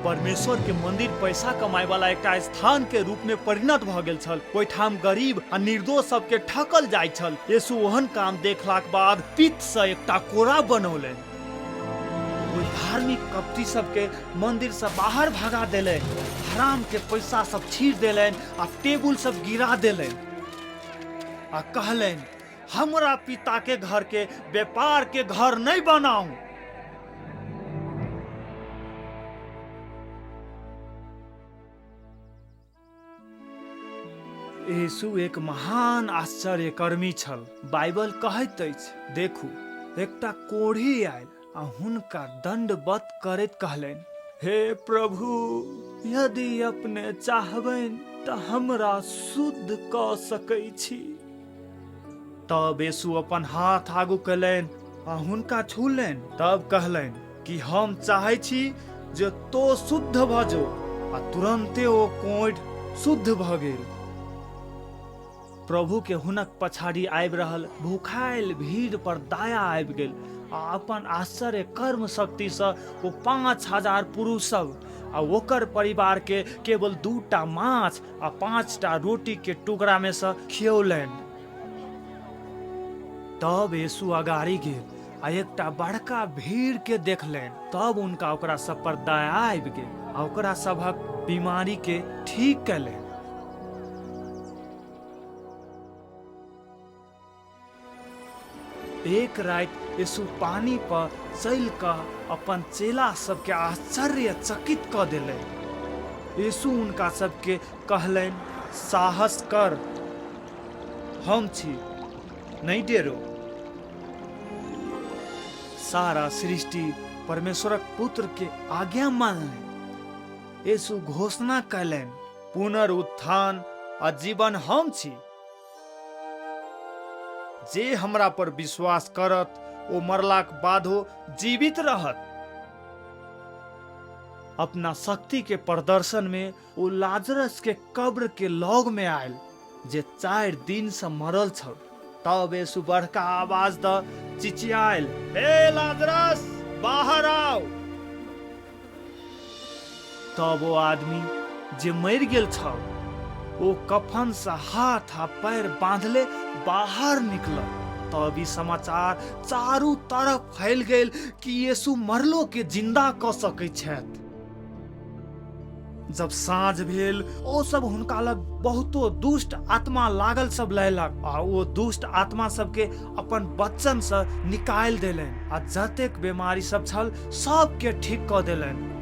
[SPEAKER 1] परमेश्वर के मंदिर पैसा कमाए वाला एकटा स्थान के रूप में परिणत भ गेल छल। ओहिठाम गरीब आ निर्दोष सब के ठकल जाय छल। यीशु ओहन काम देखलाक बाद पित्त से एकटा कोड़ा बनौलनि। धार्मिक कपटी सबके मंदिर से बाहर भगा देलनि, हराम के पैसा सब छीन देलनि आ टेबुल सब गिरा देलनि आ कहलनि, हमरा पिता के घर के व्यापार के घर नहीं बनाऊ। यीशु एक महान आश्चर्य कर्मी छल। बाइबल कहैत अछि, देखू एकटा कोढ़ी आयल आ हुनका दंडवत करैत कहलनि, हे प्रभु, यदि अपने चाहबनि तऽ हमरा शुद्ध कऽ सकै छी। तब यीशु अपन हाथ आगू कयलनि आ हुनका छूलनि। तब कहलनि कि हम चाहै छी जे तो शुद्ध भऽ जो। आ तुरंते ओ कोढ़ शुद्ध भऽ गेल। प्रभु के हुनक पछाड़ी आबि रहल भूखायल भीड़ पर दया आबि गेल आ अपन आश्चर्य कर्म शक्ति से ओ 5000 पुरुष सब आ ओकर परिवार के केवल 2टा माछ आ 5टा रोटी के टुकड़ा में से खियौलनि। तब यीशु अगाड़ी गेल आ एकटा बड़का भीड़ के देखलनि। तब उनका ओकरा सब पर दया आबि गेल आ ओकरा सबहक बीमारी के ठीक कयलनि। एक रात यीशु पानी पर चल कर अपन चेला सबके आश्चर्यचकित कऽ देलनि। यीशु उनका सबके कहलनि, साहस कर, हम छी, नहीं डेरो। सारा सृष्टि परमेश्वरक पुत्र के आज्ञा मानलनि। यीशु घोषणा कयलनि, पुनरुत्थान आ जीवन हम छी। जे हमरा पर विश्वास करत ओ मरलाक बादो जीवित रहत। अपना शक्ति के प्रदर्शन में ओ लाजरस के कब्र के लग में आयल, जे 4 दिन से मरल छल। तब यीशु बड़का आवाज द चिचियायल, हे लाजरस, बाहर आओ। तब वो आदमी जे मर गेल छल, ओ कफन से हाथ आ पैर बांधले बाहर निकलल। तब ई समाचार चारू तरफ फैल गेल कि यीशु मरलो के जिंदा कऽ सकै छथि। जब साँझ भेल, ओ सब हुनका लग बहुतो दुष्ट आत्मा लागल सब लयलक आ ओ दुष्ट आत्मा सबके अपन बच्चन से निकाल देलनि आ जतेक बीमारी सब छल सबके ठीक कऽ देलनि।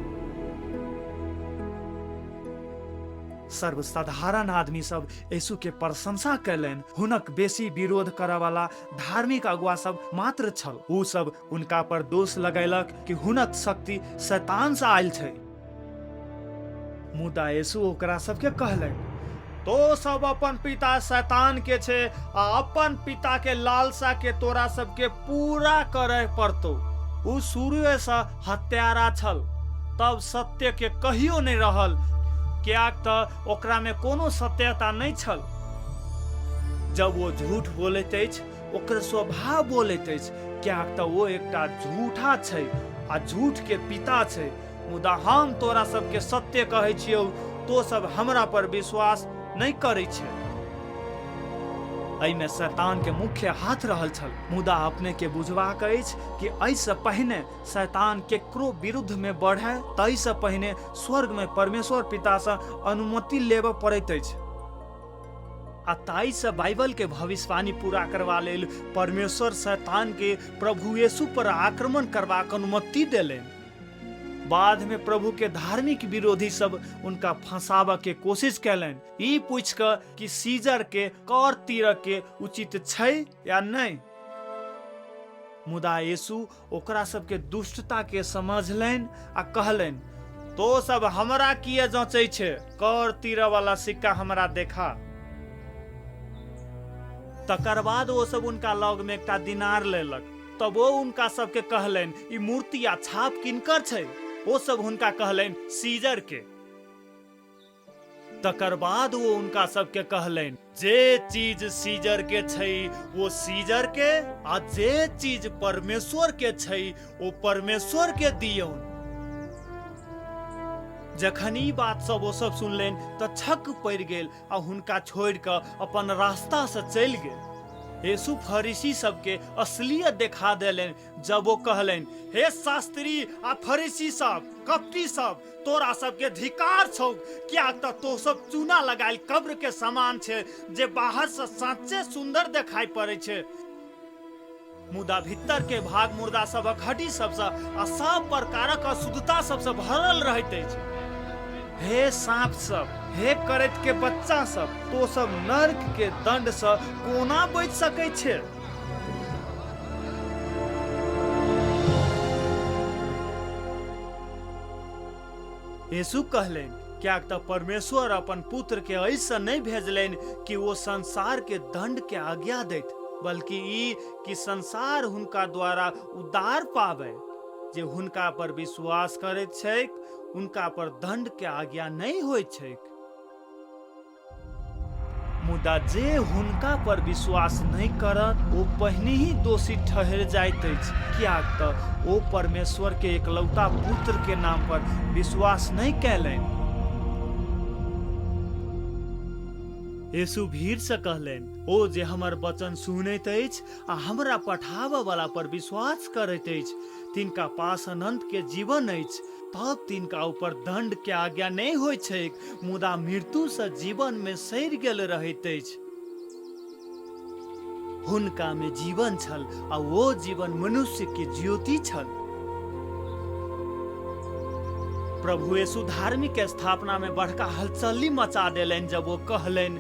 [SPEAKER 1] सर्वसाधारण आदमी सब यीशु के प्रशंसा कयलनि। हुनक बेसी विरोध करय वाला धार्मिक अगुआ सब मात्र छल। ऊ सब उनका पर दोष लगैलक कि हुनक शक्ति शैतान से आयल छै। मुदा यीशु ओकरा सबके कहलनि, तो सब अपन पिता शैतान के छे आ अपन पिता के लालसा के तोरा सबके पूरा करे पड़तो। ऊ शुरू से हत्यारा छल, तब सत्य के कहियो नहीं रहल, कियाक तऽ ओकरा में कोनो सत्यता नहीं छल। जब वो झूठ बोलैत अछि, ओकर स्वभाव बोलैत अछि, कियाक तऽ वो एकटा झूठा छै आ झूठ के पिता छै। मुदा हम तोरा सबके सत्य कहै छियौ, तो सब हमरा पर विश्वास नहीं करै छै। एहिमे शैतान के मुख्य हाथ रहल छल। मुदा अपने के बुझबाक अछि कि एहिसँ पहिने शैतान केकरो विरुद्ध में बढ़े ताहिसँ पहिने स्वर्ग में परमेश्वर पितासँ अनुमति लेबऽ पड़ैत अछि। आ ताहिसँ बाइबल के भविष्यवाणी पूरा करबा लेल परमेश्वर शैतान के प्रभु यीशु पर आक्रमण करबाक अनुमति देलनि। बाद में प्रभु के धार्मिक विरोधी सब उनका फंसाबऽ के कोशिश कैलनि, ई पूछ कर कि सीजर के कर तीरऽ के उचित छै या नहीं। मुदा यीशु ओकरा सबके दुष्टता के समझलनि आ कहलनि, तो सब हमरा किए जांचै छै, कर तीरऽ वाला सिक्का हमरा देखा। तकर बाद वो सब उनका लग में एकटा दिनार लेलक। तब वो उनका सबके कहलनि, ई मूर्ति आ छाप किनकर छै? वो सब हुनका कहलनि, सीजर के। तकर बाद वो उनका सबके कहलनि, जे चीज सीजर के छै वो सीजर के, आ जे चीज परमेश्वर के छै वो परमेश्वर के दियौन। जखन ई बात सब वो सब सुनलनि तऽ छक पड़ि गेल आ हुनका छोड़ि कऽ अपन रास्ता से चलि गेल। यीशु फरीसी सबके असलियत देखा देलनि जब वो कहलनि, हे शास्त्री आ फरीसी सब, कपटी सब, तोरा सबके धिकार छौ, क्या तो सब चूना लगायल कब्र के समान छै, जे बाहर से सच्चे सुंदर देखाई पड़े छै, मुदा भीतर के भाग मुर्दा सबक हड्डी सबसँ आ सब प्रकारक अशुद्धता सबसँ भरल रहैत अछि। हे सांप सब, हे करैत के बच्चा सब, तो सब नर्क के दंड से कोना बच सकै छै? यीशु कहलनि, क्या तो परमेश्वर अपन पुत्र के ऐसा नहीं भेजलनि कि वो संसार के दंड के आज्ञा दैत, बल्कि ई कि संसार हुनका द्वारा उद्धार पावे। जे हुनका पर विश्वास करैत छैक उनका पर दंड के आज्ञा नहीं होइत छैक। मुदा जे हुनका पर विश्वास नहीं करत वो पहिने ही दोषी ठहर जाइत अछि, कियाक तऽ ओ परमेश्वर के एकलौता पुत्र के नाम पर विश्वास नहीं कैलनि। यीशु भीड़ से कहलनि, ओ जे हमर वचन सुनैत अछि आ हमरा पठाबऽ वाला पर विश्वास करैत अछि, तिनका पास अनंत के जीवन अछि। तब तिनका ऊपर दंड के आज्ञा नहीं होइत छैक, मुदा मृत्यु से जीवन में सरि गेल रहैत अछि। हुनका में जीवन छल आ वो जीवन मनुष्य के ज्योति छल। प्रभु यीशु धार्मिक स्थापना में बड़का हलचली मचा देलनि जब वो कहलनि,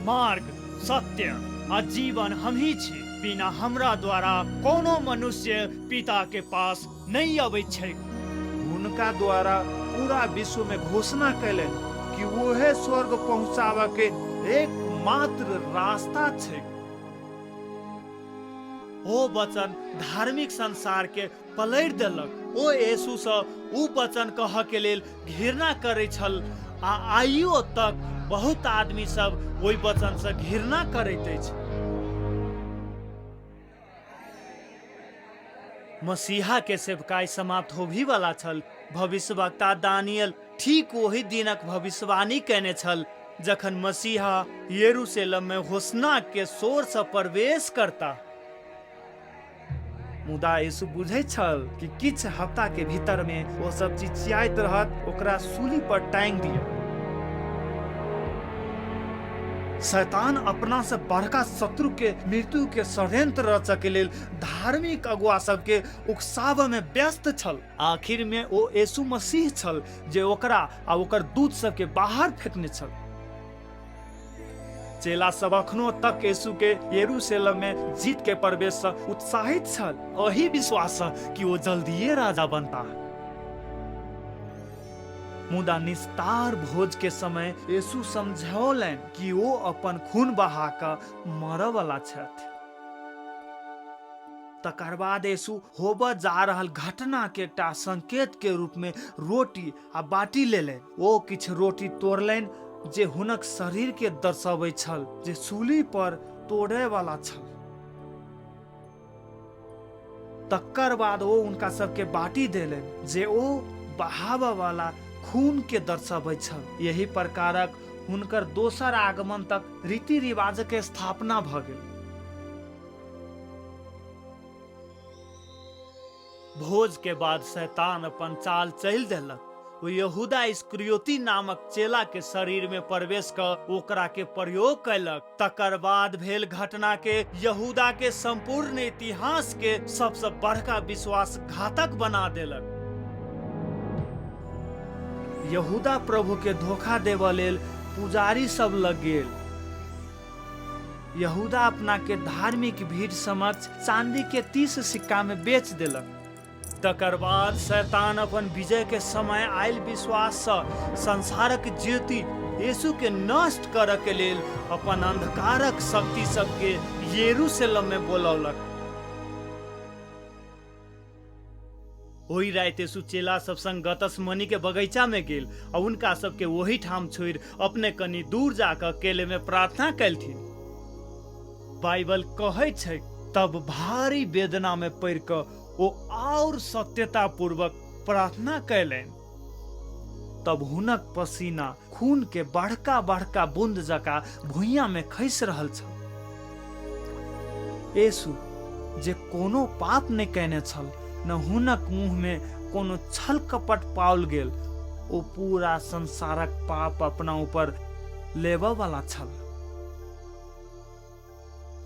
[SPEAKER 1] मार्ग, सत्य आ जीवन हमही छी, बिना हमरा द्वारा कोनो मनुष्य पिता के पास नहीं अबै छै। हुनका द्वारा पूरा विश्व में घोषणा कैलनि कि वह स्वर्ग पहुंचावा के एकमात्र रास्ता छै। ओ वचन धार्मिक संसार के पलटि देलक। ओ यीशु से उ वचन कह के लेल घृणा करे छल आ आइयो तक बहुत आदमी सब ओहि वचन से घृणा करैत अछि। मसीहा के सेवकाई समाप्त होबी वाला छल। भविष्यवक्ता दानियल ठीक वही दिनक भविष्यवाणी केने छल जखन मसीहा यरूशलेम में होशना के शोर से प्रवेश करता। मुदा यीशु बुझै छल कि किछ हफ्ता के भीतर में वो सब चिचियाइत रहत, ओकरा सूली पर टांग दिया। शैतान अपना से बड़का शत्रु के मृत्यु के षड्यंत्र रचय के लेल धार्मिक अगुआ सबके उकसाबय में व्यस्त छल। आखिर में ओ यीशु मसीह छल जे ओकरा आ ओकर दूत सबके बाहर फेंकने छल। चेला सब अखनो तक यीशु के यरूशलेम में जीत के प्रवेश से उत्साहित छल, एही विश्वास से कि वो जल्दिए राजा बनता। मुदा निस्तार भोज के समय यीशु समझौलनि कि वो अपन खून बहा कऽ मरऽ वाला छथि। तकर बाद यीशु होबऽ जा रहल घटना के एकटा संकेत के रूप में रोटी आ बाटी लेलनि। ओ किछ रोटी तोड़लनि जे हुनक शरीर के दर्शाबै छल, जे सूली पर तोड़े वाला छल। तकर बाद ओ उनका सबके बाटी देलनि जे ओ बहाबऽ वाला खून के दर्शाबै छल। यही प्रकारक हुनकर दोसर आगमन तक रीति रिवाज के स्थापना भ गेल। भोज के बाद शैतान अपन चाल चल देलक। वो यहूदा इस्करियोती नामक चेला के शरीर में प्रवेश कर ओकरा के प्रयोग कैलक। तकर बाद भेल घटना के यहूदा के संपूर्ण इतिहास के सबसे बड़का विश्वासघातक बना देलक। यहूदा प्रभु के धोखा देव लेल पुजारी सब लग गेल। यहूदा अपना के धार्मिक भीड़ समक्ष चांदी के 30 सिक्का में बेच देलक। तकर बाद शैतान अपन विजय के समय आयल विश्वास से संसारक ज्योति यीशु के नष्ट करऽ के लेल अपन अंधकारक शक्ति सबके यरूशलेम में बोलौलक। ओही रात यीशु चेला सब संग गतसमनी के बगीचा में गेल और उनका सबके वही ठाम छोड़ अपने कनी दूर जाकर अकेले में प्रार्थना कैलथिन। बाइबल कहै छै तब भारी वेदना में पड़ कऽ ओ और सत्यता पूर्वक प्रार्थना कैलनि। तब हुनक पसीना खून के बड़का बड़का बूंद जका भुइयां में खसि रहल छल। यीशु जे कोनो पाप नहि कयने छल, न हुनक मुंह में कोनो छल कपट पाओल गेल, ओ पूरा संसारक पाप अपना ऊपर लेबऽ वाला छल।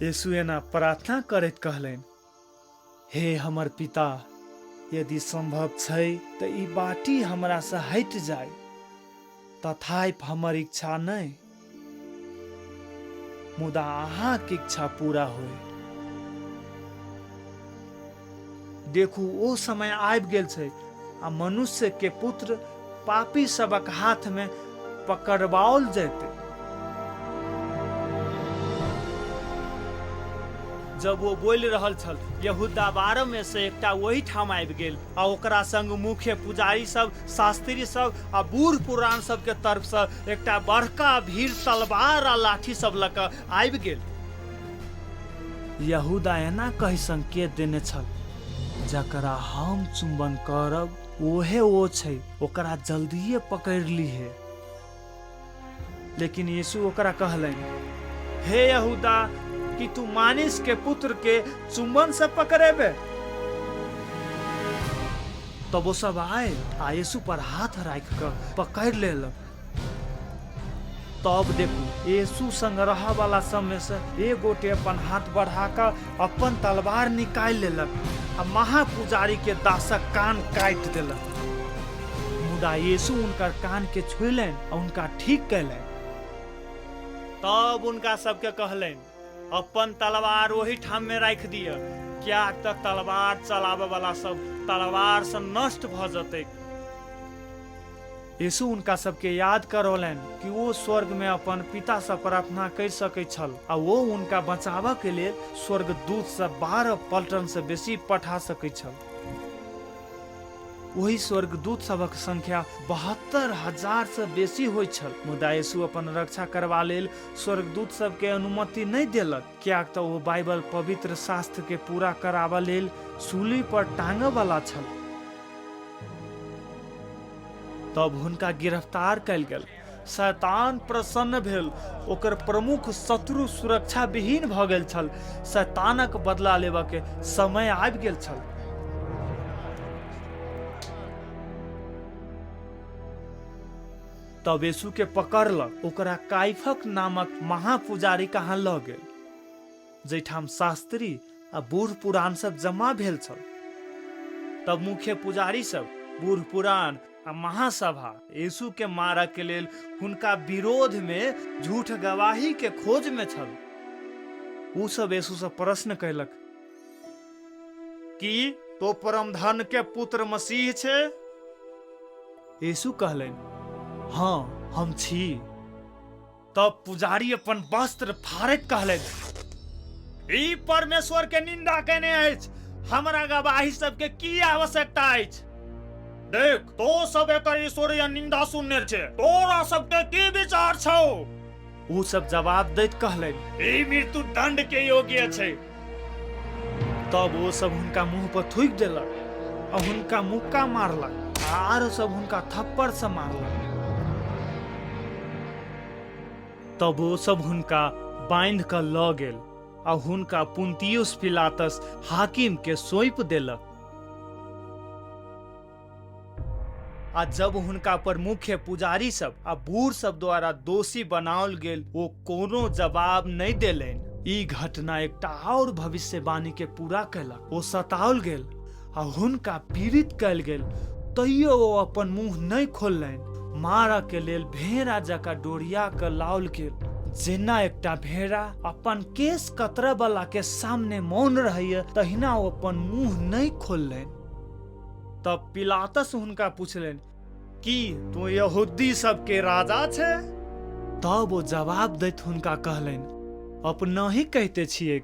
[SPEAKER 1] यीशु एना प्रार्थना करैत कहलनि, हे हमर पिता, यदि संभव छै तऽ ई बाटी हमरा से हटि जाय, तथापि हमर इच्छा नहि मुदा अहाँके इच्छा पूरा होय। देखू ओ समय आबि गेल छै आ मनुष्य के पुत्र पापी सबक हाथ में पकड़वाओल जेतै। जब वो बोल रहल छल, यहूदा 12 में से एकटा वही ठाम आबि गेल आ ओकरा संग मुख्य पुजारी सब, शास्त्री सब आ बूढ़ पुरान सब के तरफ से एकटा बड़का भीड़ तलवार आ लाठी सब लऽ कऽ आबि गेल। यहूदा एना कहि संकेत देने छल, जकरा हम चुंबन करब ओहे ओ छै, ओकरा जल्दिए पकड़ लीहे। लेकिन यीशु ओकरा कहलनि, हे यहूदा, कि तू मानिस के पुत्र के चुंबन से पकड़ेबे। तब वो सब आए आ यीशु पर हाथ राख कर पकड़ लेलक। तब देखू यीशु संग रहा वाला सब में से एक गोटे अपन हाथ बढ़ाकर अपन तलवार निकाल लेलक आ महापुजारी के दासक कान काट देलक। मुदा यीशु उनकर कान के छुइलनि आ उनका ठीक कैलनि। तब उनका सबके कहलनि, अपन तलवार वही ठाम में राख दिया, क्या तक तलवार चलावे वाला सब तलवार से नष्ट भ जते। यीशु उनका सबके याद करौलनि कि वो स्वर्ग में अपन पिता से प्रार्थना कर सकै छल आ वो उनका बचाव के लिए स्वर्गदूत से 12 पलटन से बेसी पठा सकै छल। वही स्वर्गदूत सबक संख्या 72,000 से बेसी होइ छल। मुदा यीशु अपन रक्षा करबा लेल स्वर्गदूत सबके अनुमति नहीं देलक, कियाक तऽ वो बाइबल पवित्र शास्त्र के पूरा कराबा लेल सूली पर टांगे वाला छल। तब हुनका गिरफ्तार कयल गेल। शैतान प्रसन्न भेल, ओकर प्रमुख शत्रु सुरक्षा विहीन भ गेल छल। शैतानक बदला लेबा के समय आबि गेल छल। तब यीशु के पकड़लक, ओकरा काइफक नामक महापुजारी कहाँ लऽ गेल, जैठाम शास्त्री आ बूढ़ पुरान सब जमा भेल छल। तब मुख्य पुजारी सब, बूढ़ पुरान आ महासभा यीशु के मारऽ के लेल हुनका विरोध में झूठ गवाही के खोज में छल। उ सब यीशु से प्रश्न कैलक, की तो परमधन के पुत्र मसीह छे? यीशु कहलनि, हाँ हम छी। तब पुजारी अपन वस्त्र फाड़ैत कहलनि, ई परमेश्वर के निंदा केने अछि, हमरा गवाही सबके की आवश्यकता अछि? देख, तो सब एकर ईश्वरीय निंदा सुनने छे, तोरा सबके की विचार छौ? उ सब जवाब दैत कहलनि, ई मृत्यु दंड के योग्य छै। तब वो सब हुनका मुंह पर थूक देलक और हुनका मुक्का मारलक, आर सब हुनका थप्पड़ से मारलक। तब ओ सब हुनका बांध क ल गेल आ हुनका पुन्तियुस पिलातस हाकिम के सौंप देलक। आ जब हुनका पर मुख्य पुजारी सब आ बूढ़ सब द्वारा दोषी बनाओल गेल, वो कोनो जवाब नहीं देलनि। ई घटना एकटा और भविष्यवाणी के पूरा कैलक। वो सताओल गेल आ हुनका पीड़ित कयल गेल, तैयो वो अपन मुंह नहीं खोललनि। मारऽ के लेल भेड़ा जकाँ डोरिया के लाओल गेल, जेना एकटा भेड़ा अपन केस कतरऽ वाला के सामने मौन रहैया, तहिना वो अपन मुंह नहीं खोललनि। तब पिलातस हुनका पूछलनि कि तू यहूदी सबके राजा छे? तब वो जवाब दैत हुनका कहलनि, अपना ही कहते छियै।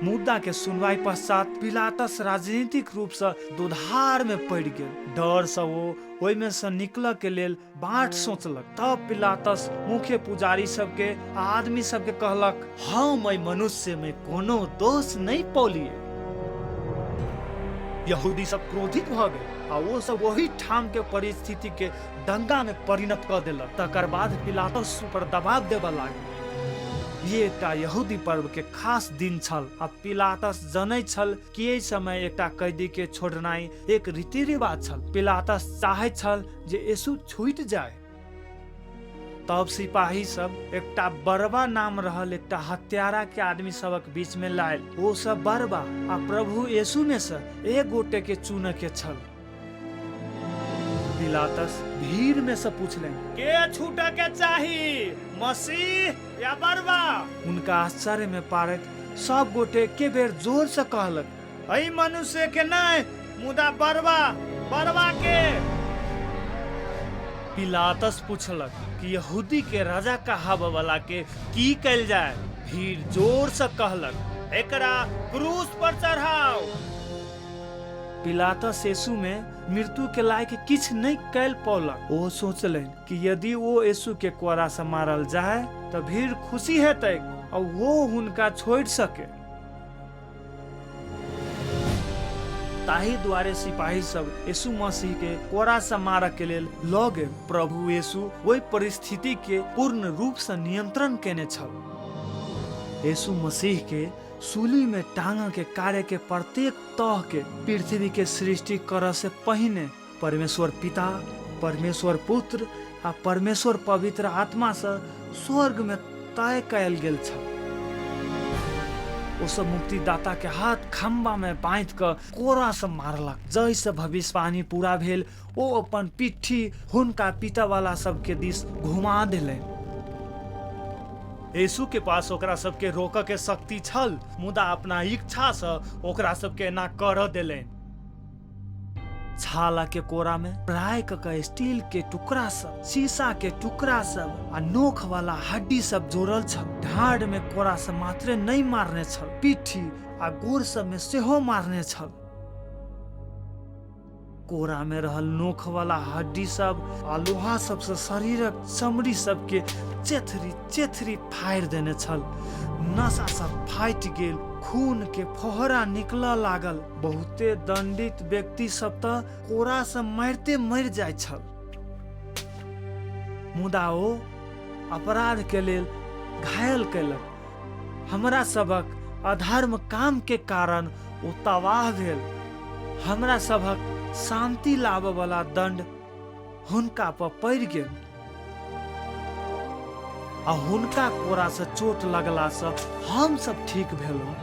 [SPEAKER 1] मुद्दा के सुनवाई पश्चात पिलातस राजनीतिक रूप से दुधार में पड़ गेल। डर से वो ओहिमे से निकल के लेल बाट सोचलक। तब पिलातस मुख्य पुजारी सबके आदमी सबके कहलक, हम एहि मनुष्य में कोनो दोष नहीं पौलिए। यहूदी सब क्रोधित भ गए आ वो सब वही ठाम के परिस्थिति के दंगा में परिणत कर देलक। तकर बाद पिलातस पर दबाव देबऽ लागल। ये एकटा यहूदी पर्व के खास दिन छल आ पिलातस जनै छल कि एहि समय एकटा कैदी के छोड़नाइ एक रीति रिवाज छल। पिलातस चाहै छल जे यीशु छूटि जाए। तब सिपाही सब एकटा बरबा नाम रहल एकटा हत्यारा के आदमी सबक बीच में लायल। वो सब बरबा आ प्रभु यीशु में से एक गोटे के चुने के छल। पिलातस भीड़ में से पूछले, के छूटे के चाही, मसीह या बरबा? उनका आश्चर्य में पारत सब गोटे के बेर जोर से कहलक, एहि मनुष्य के नहीं, मुदा बरबा के। पिलातस पूछलक कि यहूदी के राजा कहाबऽ वाला के की कयल जाए? भीड़ जोर से कहलक, एकरा क्रूस पर चढ़ाओ। पिलातस यीशु में मृत्यु के लायक किछ नहीं कैल पौलक। वो सोचलन कि यदि वो यीशु के कोड़ा से मारल जाए तो भीड़ खुशी हेतै और वो हुनका छोड़ सके। ताहि द्वारे सिपाही सब यीशु मसीह के कोड़ा से मारऽ के लेल लऽ गेल। प्रभु यीशु वही परिस्थिति के पूर्ण रूप से नियंत्रण केने छल। यीशु मसीह के सूली में टांगा के कार्य के प्रत्येक तह के पृथ्वी के सृष्टि करऽ से पहिने परमेश्वर पिता, परमेश्वर पुत्र आ परमेश्वर पवित्र आत्मा से स्वर्ग में तय कयल गेल छल। ओ सब मुक्तिदाता के हाथ खम्बा में बांध कर कोड़ा से मारलक। जैसे भविष्यवाणी पूरा भेल, ओ अपन पिट्ठी हुनका पिता वाला सबके दिस घुमा देलनि। यीशु के पास ओकरा सबके रोकऽ के शक्ति छल, मुदा अपना इच्छा से ओकरा सबके एना करऽ देलनि। छाला के कोरा में प्राय के स्टील के टुकड़ा सब, शीशा के टुकड़ा सब आ नोख वाला हड्डी सब जोड़ल छल। ढाड में कोरा से मात्र नहीं मारने छल, पिट्ठी आ गोर सब में सेहो मारने छल। कोरा में रहल नोख वाला हड्डी सब आ लोहा सब से शरीरक चमड़ी सब के चेथरी फाड़ि देने छल। नसा सब फाटि गेल, खून के फोहरा निकलऽ लागल। बहुते दंडित व्यक्ति सब त कोरा से मारते मर जाय छल, मुदा ओ अपराध के लेल घायल केलक। हमरा सबक अधर्म काम के कारण ओ तबाह भेल। हमरा सबक शांति लाबऽ वाला दंड हुनका पर पड़ि गेल आ हुनका कोरा से चोट लगला से हम सब ठीक भेलहुं।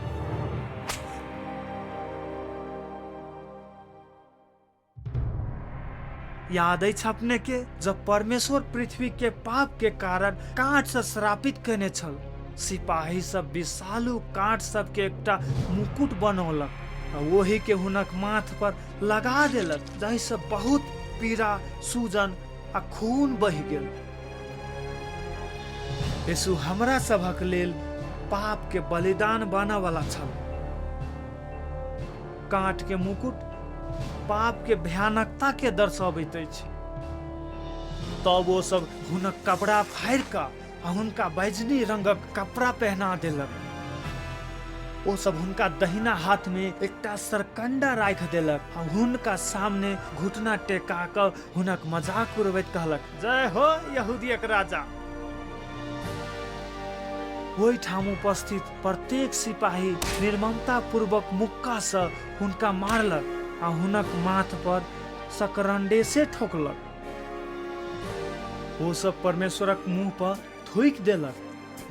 [SPEAKER 1] याद अछि अपने के, जब परमेश्वर पृथ्वी के पाप के कारण कांट से श्रापित केने छल, सिपाही सब विषालु कांट सब के एकटा मुकुट बनौलक आ वही के हुनक माथ पर लगा देलक, जाहिसँ बहुत पीड़ा, सूजन आ खून बहि गेल। यीशु हमरा सभक लेल पाप के बलिदान बनऽ वाला छल। कांट के मुकुट पाप के भयानकता के दर्शाबैत अछि। तब वो सब हुनक कपड़ा फाड़ि कऽ आ हुनका बैजनी रंगक कपड़ा पहना देलक। ओ सब हुनका दहिना हाथ में एकटा सरकंडा राखि देलक आ हुनका सामने घुटना टेका कऽ हुनक मजाक उड़बैत कहलक, जय हो यहूदियक राजा। ओहि ठाम उपस्थित प्रत्येक सिपाही निर्ममता पूर्वक मुक्का से हुनका मारलक आ हुनक माथ पर सकरंडे से ठोकलक। ओ सब परमेश्वरक मुंह पर थूक देलक,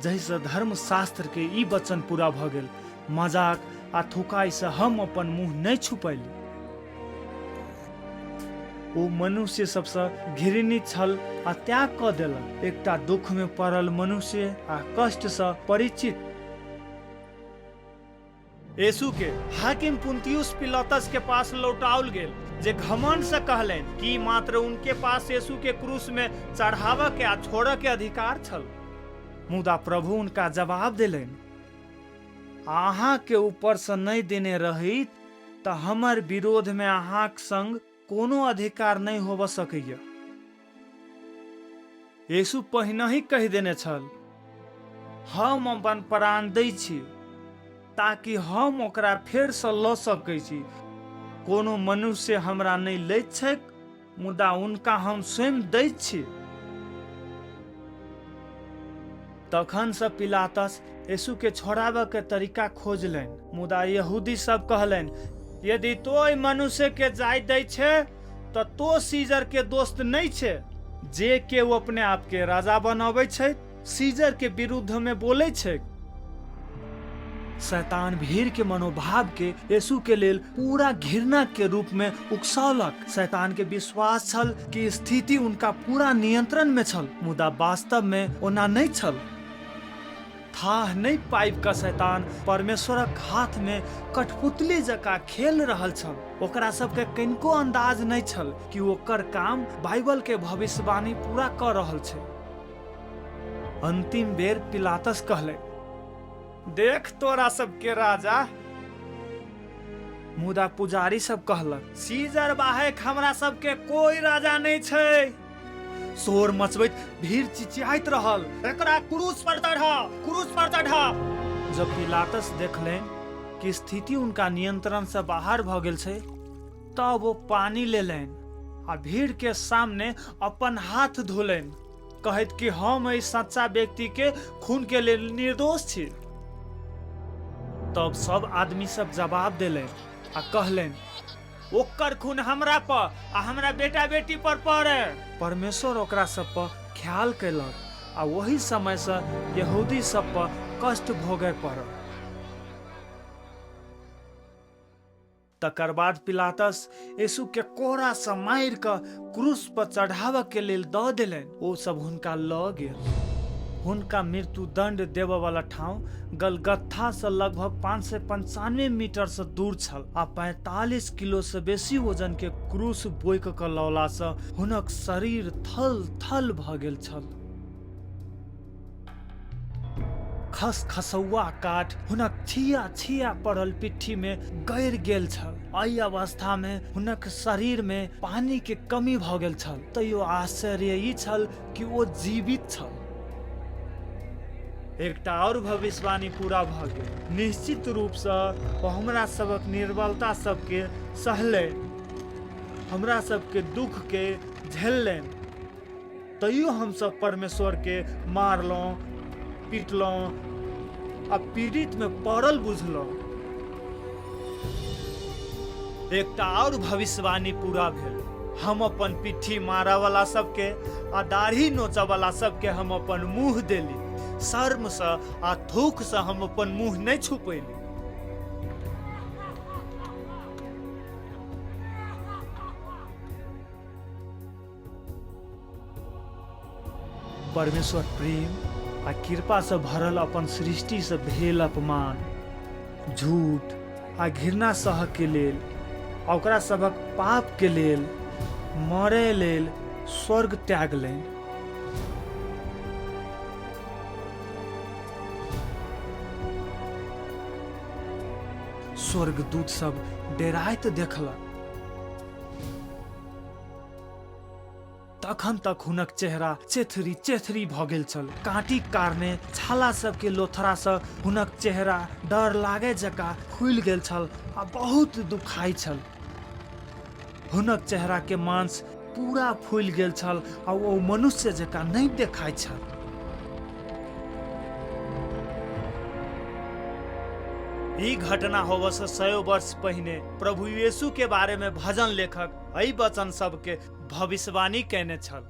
[SPEAKER 1] जहि से धर्म शास्त्र के ई वचन पूरा भ गेल, मजाक आ थुकाई से हम अपन मुंह नहीं छुपैली। ओ मनुष्य सबसे घृणित छल आ त्याग क देलक, एकटा दुख में पड़ल मनुष्य आ कष्ट से परिचित। यीशु के हाकिम पुन्तियुस पिलातस के पास लौटाओल गेल, जे घमंड से कहलेन कि मात्र उनके पास यीशु के क्रूस में चढ़ावा के आ छोड़ के अधिकार छल। मुदा प्रभु उनका जवाब दिलेन, अहाँ के ऊपर से नहीं देने रहित त हमर विरोध में अहाँक संग कोनो अधिकार नहीं होब सकैया। यीशु पहिने ही कहि देने छल, हम अपन प्राण दै छी ताकि हम ओकरा फेर से ल सकै छी। कोनो मनुष्य हमरा नहीं लैत छैक, मुदा उनका हम स्वयं दैत छी। तखन से पिलातस यीशु के छोड़ाबे के तरीका खोजलनि, मुदा यहूदी सब कहलनि, यदि तो मनुष्य के जाय दै छे तो सीजर के दोस्त नहीं छे। जे के वो अपने आप के राजा बनाबै छै, सीजर के विरुद्ध में बोले छै। शैतान भीड़ के मनोभाव के यीशु के लेल पूरा घृणा के रूप में उकसौलक। शैतान के विश्वास छल कि स्थिति उनका पूरा नियंत्रण में छल, मुदा वास्तव में ओना नहीं छल। था नहीं पाइब का शैतान परमेश्वरक हाथ में कठपुतली जका खेल रहल छल। ओकरा सबके कनिको अंदाज नहीं छल कि ओकर काम बाइबल के भविष्यवाणी पूरा कर रहल छै। अंतिम बेर पिलातस कहले, देख तोरा सबके राजा। मुदा पुजारी सब कहलक, सीजर बाहेक हमरा सबके कोई राजा नहीं छै। शोर मचबैत भीड़ चिचियाइत रहल, एकरा क्रूस पर चढ़ा, क्रूस पर चढ़ा। जब पिलातस देखलेन कि स्थिति उनका नियंत्रण से बाहर भ गेल छै, तब वो पानी लेलैन आ भीड़ के सामने अपन हाथ धोलैन, कहैत कि हम एहि सच्चा व्यक्ति के खून के लेल निर्दोष छी। तब सब आदमी सब जवाब देलैन आ कहलेन, ओकर खून हमरा पर आ हमरा बेटा बेटी पर पड़े। परमेश्वर ओकरा सब पर ख्याल कैलक आ वही समय से यहूदी सब पर कष्ट भोगे पड़ल। तकर बाद पिलातस यीशु के कोड़ा से मार के क्रूस पर चढ़ावा के लेल द देलैन। ओ सब हुनका ल गेल। हुनका मृत्यु दंड देवे वाला ठाव गलगत्था से लगभग 595 मीटर से दूर छल आ 45 किलो से बेसी वजन के क्रूस बोइक के लौला से हुनक शरीर थल थल भ गेल छल। खस खसौआ काट हुनक छिया छिया पड़ल पिट्ठी में गैर गेल छल। एहि अवस्था में हुनक शरीर में पानी के कमी भ गेल छल। तैयो आश्चर्य ई छल कि ओ जीवित छल। एकटा और भविष्यवाणी पूरा भ गेल। निश्चित रूप से ओ हमरा सबक निर्बलता सबके सहले, हमरा सबके दुख के झेललेन। तैयो हम सब परमेश्वर के मारलों, पीटलों आ पीड़ित में पड़ल बुझलों। एकटा और भविष्यवाणी पूरा भेल। हम अपन पिट्ठी मारा वाला सबके आ दाढ़ी नोचा वाला सबके हम अपन मुंह देली। शर्म से आ थूक से हम अपन मुंह नहीं छुपैली। परमेश्वर प्रेम आ कृपा से भरल अपन सृष्टि से भेल अपमान, झूठ आ घृणा सह के लेल, ओकरा सबक पाप के लेल मरे लेल स्वर्ग त्यागलेन। स्वर्गदूत सब डेराइत देखलक। तखन तक हुनक चेहरा चेथरी चेथरी भ गेल छल। कांटी कारने छाला सब के लोथरा से हुनक चेहरा डर लागे जका फूल गेल छल आ बहुत दुखाई छल। हुनक चेहरा के मांस पूरा फूल गेल छल आ वो मनुष्य जका नहीं देखाई छल। ई घटना होबे से 100 वर्ष पहिने प्रभु यीशु के बारे में भजन लेखक एहि वचन सबके भविष्यवाणी कैने छल।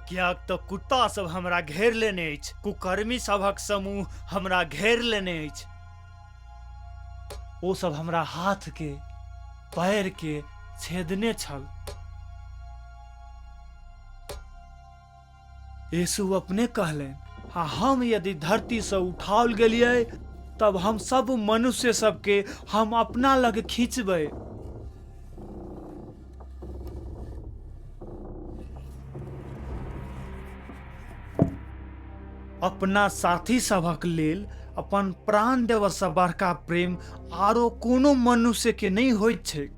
[SPEAKER 1] कियाक तऽ कुत्ता सब हमरा घेर लेने अछि, कुकर्मी सभक समूह हमरा घेर लेने अछि। ओ सब हमरा हाथ के पैर के छेदने छल। यीशु अपने कहलेन, हाँ, हम यदि धरती से उठाओल गेलिए तब हम सब मनुष्य सबके हम अपना लग खींचबै। अपना साथी सभक लेल अपन प्राण देव से बड़का प्रेम आरो कोनो मनुष्य के नहीं होइत छै।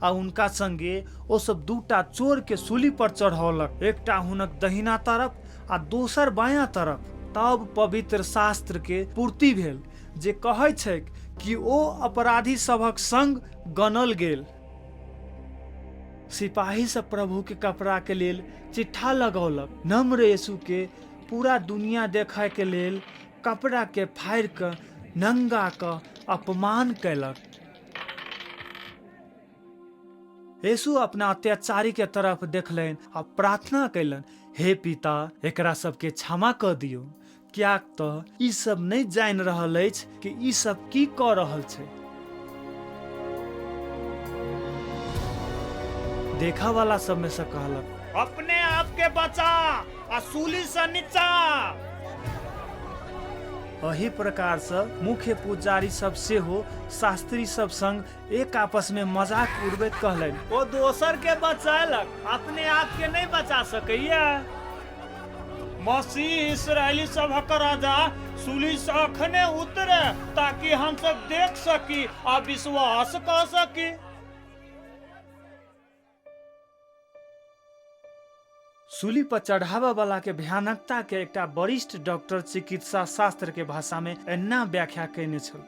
[SPEAKER 1] आ उनका संगे ओ सब दूटा चोर के सूली पर चढ़ौलक, एकटा हुनक दहिना तरफ आ दोसर बायां तरफ। तब पवित्र शास्त्र के पूर्ति भेल जे कहै छै कि ओ अपराधी सभक संग गनल गेल। सिपाही सब प्रभु के कपड़ा के लेल चिट्ठा लगौलक। नम्र यीशु के पूरा दुनिया देखै के लेल कपड़ा के फाड़ के नंगा के अपमान कैलक। यीशु अपना अत्याचारी के तरफ देखलन आ प्रार्थना कैलन, हे पिता, एकरा सबके क्षमा क दियो, कियाक तऽ ई सब नहीं जान रहल अछि कि ई सब की क रहल छै। देखा वाला सब में से कहलक, अपने आप के बचा आ सूली से नीचा। एही प्रकार से मुख्य पुजारी सब से हो शास्त्री सब संग एक आपस में मजाक उड़बैत कहलन, ओ दोसर के बचालक, अपने आप के नहीं बचा सकैया। मसीह इस्राएली सभक राजा सूली से अखने उतरे ताकि हम सब देख सकी आ विश्वास कर सकी। सूली पर चढ़ावा वाला के भयानकता के एकटा वरिष्ठ डॉक्टर चिकित्सा शास्त्र के भाषा में एना व्याख्या कैने छल,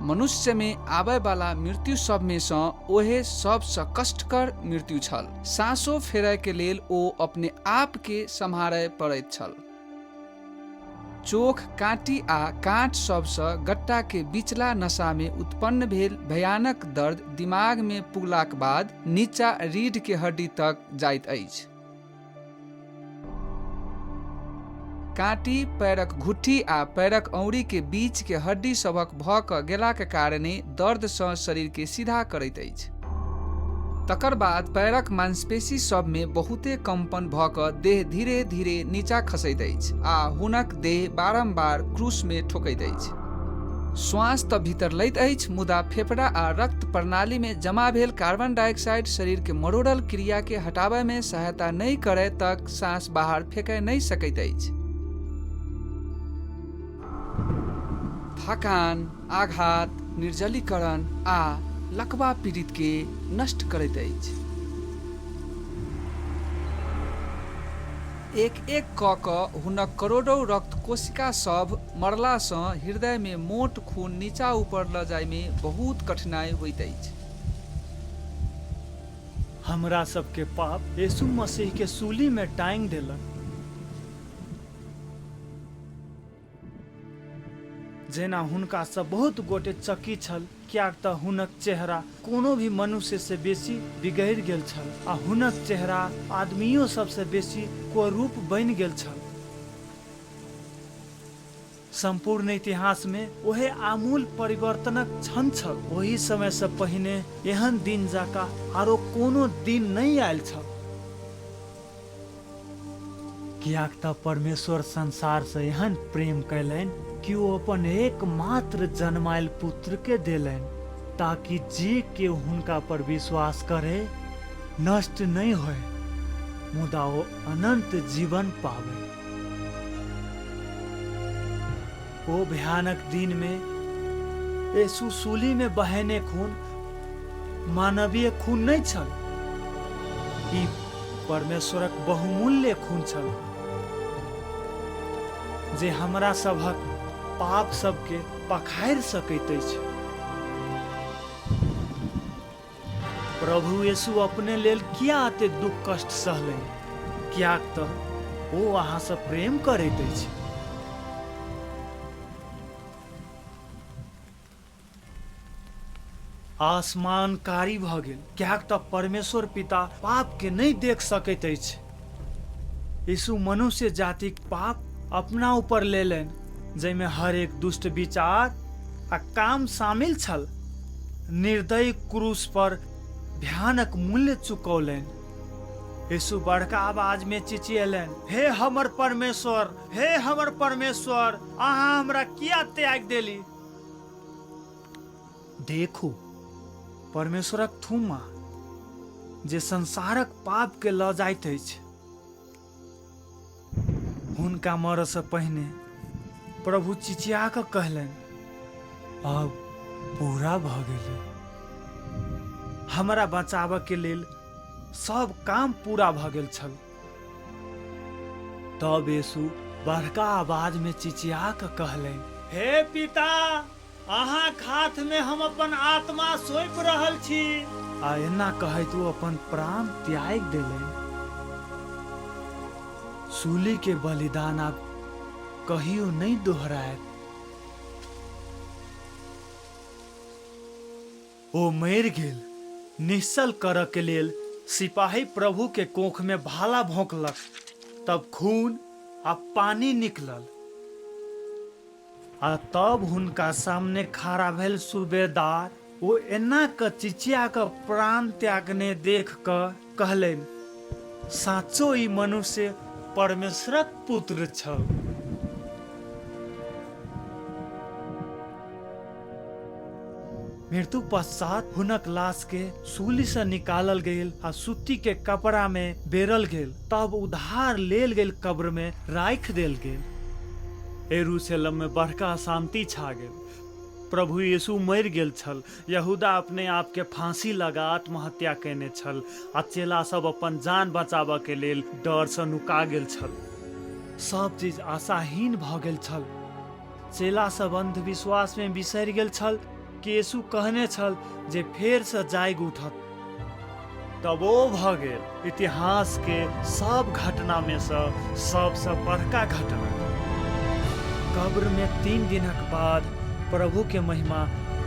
[SPEAKER 4] मनुष्य में आबय वाला मृत्यु सब में से ओहे सबसँ कष्टकर मृत्यु छल। सांसो फेरय के लेल ओ अपने आप के सम्हारय पड़ैत छल। चोख, काँटी आ काँट सबसँ गट्टा के बिचला नशा में उत्पन्न भेल भयानक दर्द दिमाग में पुगलाक बाद नीचा रीढ़ के हड्डी तक जाइत अछि। काँटी पैरक घुट्टी आ पैरक औंरी के बीच के हड्डी सभक भऽ कऽ गेलाक कारणे दर्द सँ शरीर के सीधा करैत अछि। तकर बाद पैरक मांसपेशी सब में बहुते कंपन भऽ कऽ देह धीरे धीरे नीचा खसैत अछि आ हुनक देह बारंबार क्रूस में ठोकैत अछि। श्वास तऽ भीतर लैत अछि, मुदा फेफड़ा आ रक्त प्रणाली में जमा भेल कार्बन डाइऑक्साइड शरीर के मरोड़ल क्रिया के हटाबय में सहायता नहीं करय तक सांस बाहर फेंकय नहीं सकैत अछि। थकान, आघात, निर्जलीकरण आ लकवा पीड़ित के नष्ट करैत अछि। एक एक कऽ कऽ हुनक करोड़ों रक्त कोशिका सब मरला सँ हृदय में मोट खून नीचा ऊपर लऽ जाय में बहुत कठिनाई होइत अछि।
[SPEAKER 1] हमरा सबके पाप यीशु मसीह के सूली में टांग देलक। जेना हुनका से बहुत गोटे चकी छल, कियाक तऽ हुनक चेहरा कोनो भी मनुष्य से बेसी बिगड़ि गेल छल आ हुनक चेहरा आदमियों सबसे बेसी कुरूप बनि गेल छल। संपूर्ण इतिहास में ओहे आमूल परिवर्तनक क्षण छल। ओही समय से पहिने एहन दिन जकाँ आरो कोनो दिन नहीं आयल छल। कियाक तऽ परमेश्वर संसार से एहन प्रेम कैलनि कि ओ अपन एकमात्र जन्मायल पुत्र के देलनि, ताकि जे के हुनका पर विश्वास करे नष्ट नहीं होए, मुदा ओ अनंत जीवन पावे। ओ भयानक दिन में यीशु सूली में बहने खून मानवीय खून नहीं छल, ई परमेश्वरक बहुमूल्य खून छल, जे हमरा सभक पाप सबके पखारि सकैत अछि। प्रभु यीशु अपने लेल किया एते दुख कष्ट सहलनि, कियाक तऽ ओ अहाँ से प्रेम करैत अछि। आसमान कारी भ गेल, कियाक तऽ परमेश्वर पिता पाप के नहीं देख सकैत अछि। यीशु मनुष्य जातिक पाप अपना ऊपर लेलनि, जाहिमे हर एक दुष्ट विचार आ काम शामिल छल। निर्दयी क्रूस पर भयानक मूल्य चुकौलनि। यीशु बड़का आवाज में चिचियलनि, हे हमर परमेश्वर, हे हमर परमेश्वर, अहाँ हमरा किया त्याग देली। देखू परमेश्वरक थुम्मा जे संसारक पाप के लऽ जाइत अछि। हुनका मरऽ से पहिने प्रभु चिचिया कऽ कहलनि, अब पूरा भऽ गेलै। हमरा बचाबऽ के लेल सब काम पूरा भऽ गेल छल। तब यीशु बड़का आवाज में चिचिया कऽ कहलनि, हे पिता, अहाँक हाथ में हम अपन आत्मा सौंपि रहल छी। आ एना कहैत ओ अपन प्राण त्याग देलनि। सूली के बलिदान आब कहियो नहीं दोहरायत। ओ मरि गेल। निश्चल करऽ के लेल सिपाही प्रभु के कोख में भाला भोंकलक, तब खून आ पानी निकलल। आ तब हुनका सामने खड़ा भेल सूबेदार ओ एना क चिचिया क प्राण त्यागने देख क कहलनि, साचो ई मनुष्य परमेश्वरक पुत्र छल। मृत्यु पश्चात हुनक लाश के सूली से निकालल गेल आ सूती के कपड़ा में बेरल गेल। तब उधार लेल गेल कब्र में राख देल गेल। यरूशलेम में बड़का शांति छा गेल। प्रभु यीशु मरि गेल छल। यहूदा अपने आप के फांसी लगा आत्महत्या केने छल आ चेला सब अपन जान बचाबऽ के लेल डर से नुका गेल छल। सब चीज आशाहीन भ गेल छल। चेला सब अंधविश्वास में बिसरि गेल छल कि यीशु कहने छल जे फेर से जागि उठत। तब ओ भ गेल इतिहास के सब घटना में से सबसे बड़का घटना। कब्र में 3 दिनक बाद प्रभु के महिमा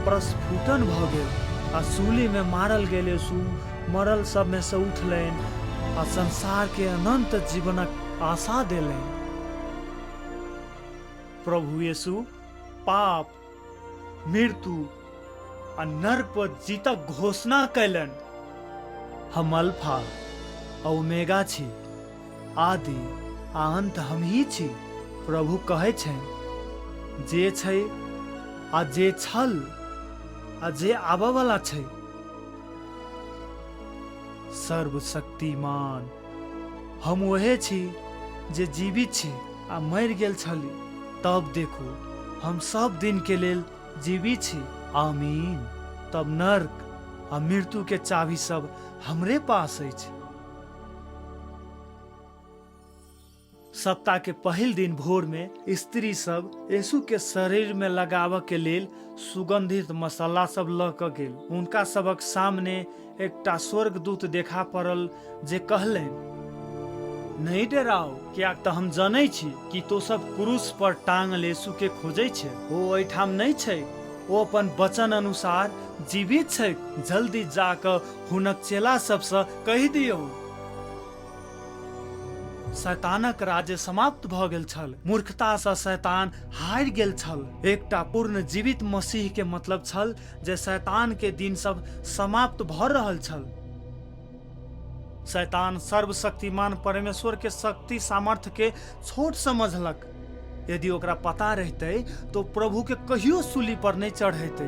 [SPEAKER 1] प्रस्फुटन भ गेल आ सूली में मारल गेल यीशु मरल सब में से उठलनि आ संसार के अनंत जीवनक आशा देलनि। प्रभु यीशु पाप, मृत्यु आ नरक पर जीतक घोषणा कैलनि। हम अल्फा आ ओमेगा छी, आदि आ अंत हम ही छी। प्रभु कहै छनि, जे छै आ जे छल आ जे आबऽ वाला छै। सर्वशक्तिमान हम वहे छी जे जीवित छी आ मरि गेल छली। तब देखू हम सब दिन के लेल जीवित छी। आमीन। तब नरक आ मृत्यु के चाबी सब हमरे पास अछि। सप्ताह के पहिल दिन भोर में स्त्री सब यीशु के शरीर में लगाबऽ के लेल सुगंधित मसाला सब लऽ कऽ गेल। उनका सबक सामने एकटा स्वर्गदूत देखा पड़ल जे कहलनि, नहीं डराओ, कियाक तऽ हम जानै छी कि तो सब क्रूस पर टांगल यीशु के खोजै छै। ओ एहिठाम नहीं छै, ओ अपन वचन अनुसार जीवित छै। जल्दी जाकऽ हुनक चेला सबसँ कहि दियौ, शैतानक राज्य समाप्त भ गेल छल। मूर्खता से शैतान हारि गेल छल। एकटा पूर्ण जीवित मसीह के मतलब छल जे शैतान के दिन सब समाप्त भ रहल छल। शैतान सर्वशक्तिमान परमेश्वर के शक्ति सामर्थ्य के छोट समझलक। यदि ओकरा पता रहते तो प्रभु के कहियो सूली पर नहीं चढ़ेते।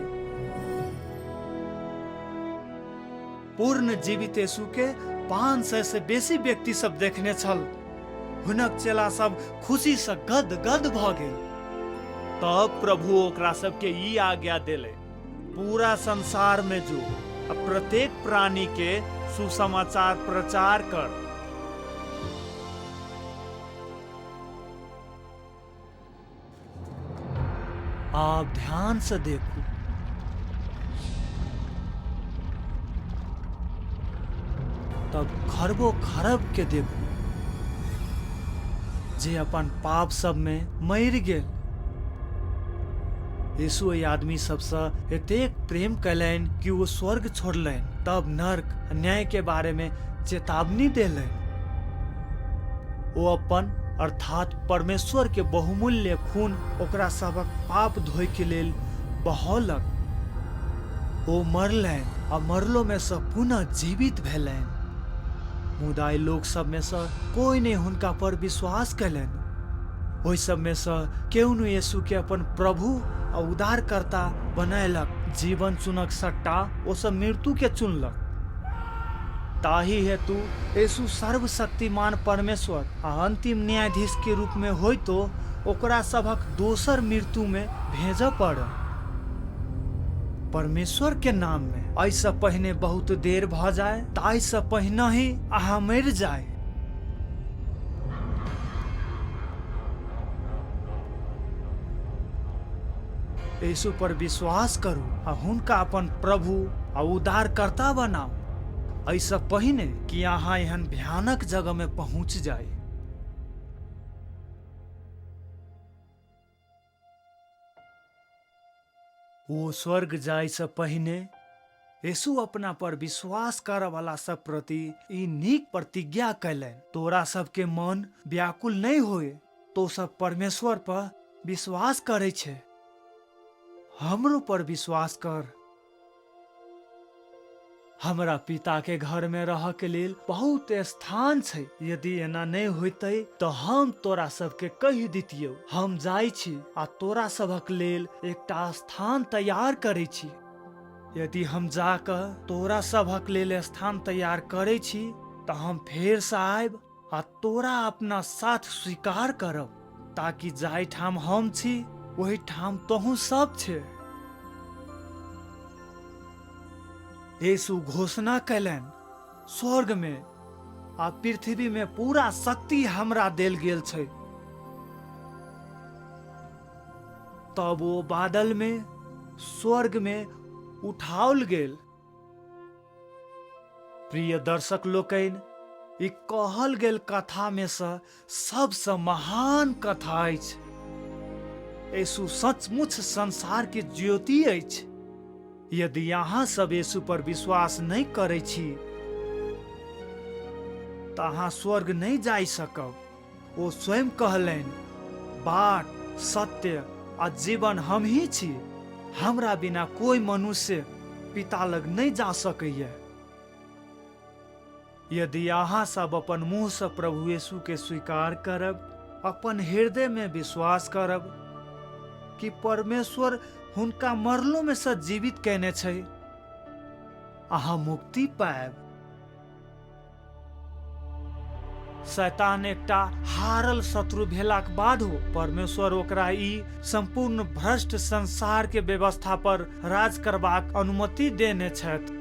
[SPEAKER 1] पूर्ण जीवित यीशु के 500 से बेसी व्यक्ति सब देखने छल। हुनक चेला सब खुशी से गदगद भ गेल। तब प्रभु ओकरा सबके ई आज्ञा देले, पूरा संसार में जो आ प्रत्येक प्राणी के सुसमाचार प्रचार कर। आप ध्यान से देखो, तब खरबो खरब के देखो जे अपन पाप सब में मरि गेल। यीशु एहि आदमी सबसँ एतेक प्रेम कयलनि कि वो स्वर्ग छोड़लनि। तब नर्क न्याय के बारे में चेतावनी देलनि। वो अपन अर्थात परमेश्वर के बहुमूल्य खून ओकरा सबक पाप धोए के लेल बहौलक। ओ मरलनि आ मरलो में से पुनः जीवित भेलनि। मुदा एहि लोक सब में से कोई ने हुनका पर विश्वास कयलनि। ओहि सब में से केओ न यीशु के अपन प्रभु आ उद्धारकर्ता बनैलक। जीवन चुनक सट्टा ओ सब मृत्यु के चुनलक। ताहि हेतु यीशु सर्वशक्तिमान परमेश्वर आ अंतिम न्यायाधीश के रूप में होय तो ओकरा सबक दोसर मृत्यु में भेजऽ पड़ल। परमेश्वर के नाम में ऐसा पहने बहुत देर भ जाए ताइसँ पहिने ही अहाँ मरि जाए। यीशु पर विश्वास करू आ हुनका अपन प्रभु आ उद्धारकर्ता बनाओ, ऐसा पहिने कि अहाँ एहन भयानक जगह में पहुंच जाए। वो स्वर्ग जाय से पहिने यीशु अपना पर विश्वास करय वाला सब प्रति ई नीक प्रतिज्ञा कैलनि। तोरा सबके मन व्याकुल नहीं होए तो सब परमेश्वर पर विश्वास करे छे, हमरो पर विश्वास कर। हमरा पिता के घर में रह के लेल बहुत स्थान छै। यदि एना नहीं होते तो हम तोरा सबके कहि दितियौ, हम जाय छी आ तोरा सबक लेल एकटा स्थान तैयार करे छी। यदि हम जाकर तोरा सबक लेल स्थान तैयार करे छी तो हम फेर से आयब आ तोरा अपना साथ स्वीकार करब, ताकि जाय ठाम हम छी वही ठाम तोहू सब छे। यीशु घोषणा कैलन, स्वर्ग में आ पृथ्वी में पूरा शक्ति हमरा देल गेल छै। तब वो बादल में स्वर्ग में उठाओल गेल। प्रिय दर्शक लोकनि, ई कहल गेल कथा में से सबसे महान कथा अछि। यीशु सचमुच संसार के ज्योति अछि। यदि अहाँ सब यीशु पर विश्वास नहीं करे छी तो अहाँ स्वर्ग नहीं जा सकब। वो स्वयं कहलनि, बाट, सत्य आ जीवन हम ही छी, हमरा बिना कोई मनुष्य पिता लग नहीं जा सकैया। यदि अहाँ सब अपन मुंह से प्रभु यीशु के स्वीकार करब, अपन हृदय में विश्वास करब कि परमेश्वर हुनका मरलो में से जीवित कैने छै, अहाँ मुक्ति पायब। शैतान एकटा हारल शत्रु भेलाक बाद हो परमेश्वर ओकरा ई संपूर्ण भ्रष्ट संसार के व्यवस्था पर राज करबाक अनुमति देने छथि।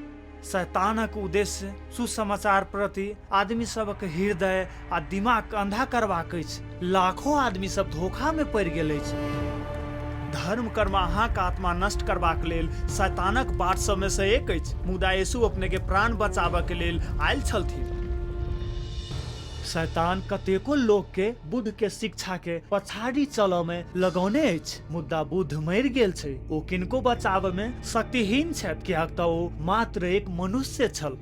[SPEAKER 1] शैतानक उद्देश्य सुसमाचार प्रति आदमी सबक हृदय आ दिमाग अंधा करबाक अछि। लाखों आदमी सब धोखा में पड़ि गेल अछि। धर्म कर्म अहाँक आत्मा नष्ट करबाक लेल शैतानक बाट सब में से एक अछि, मुदा यीशु अपने के प्राण बचाबऽ के लेल आयल छलथिन। शैतान कतेको लोग के बुद्ध के शिक्षा के पछाड़ी चलऽ में लगौने अछि, मुदा बुद्ध मरि गेल छै। ओ किनको बचाबऽ में शक्तिहीन छथि, कियाक तऽ ओ मात्र एक मनुष्य छल।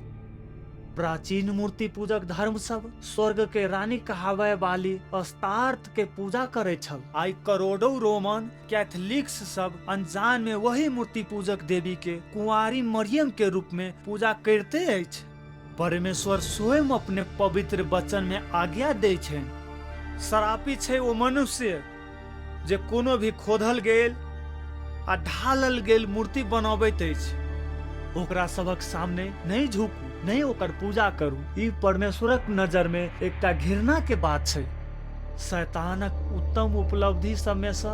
[SPEAKER 1] प्राचीन मूर्ति पूजक धर्म सब स्वर्ग के रानी कहावे वाली अस्तार्थ के पूजा करे छल। आई करोड़ों रोमन कैथोलिक्स सब अनजान में वही मूर्ति पूजक देवी के कुंवारी मरियम के रूप में पूजा करते अछि। परमेश्वर स्वयं अपने पवित्र वचन में आज्ञा दै छनि, श्रापित छै ओ मनुष्य जे कोनो भी खोदल गेल आ ढालल गेल मूर्ति बनाबैत अछि। ओकरा सबक सामने नहीं झुकू, नहीं ओकर पूजा करू। ई परमेश्वरक नजर में एकटा घृणा के बात छै। शैतानक उत्तम उपलब्धि सब में से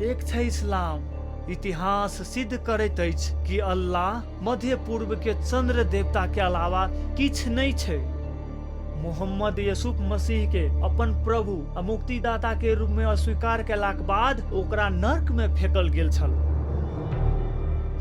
[SPEAKER 1] एक छै इस्लाम। इतिहास सिद्ध करैत अछि कि अल्लाह मध्य पूर्व के चंद्र देवता के अलावा किछ नहीं छै। मोहम्मद यीशु मसीह के अपन प्रभु आ मुक्तिदाता के रूप में अस्वीकार केलाक बाद ओकरा नर्क में फेंकल गेल छल।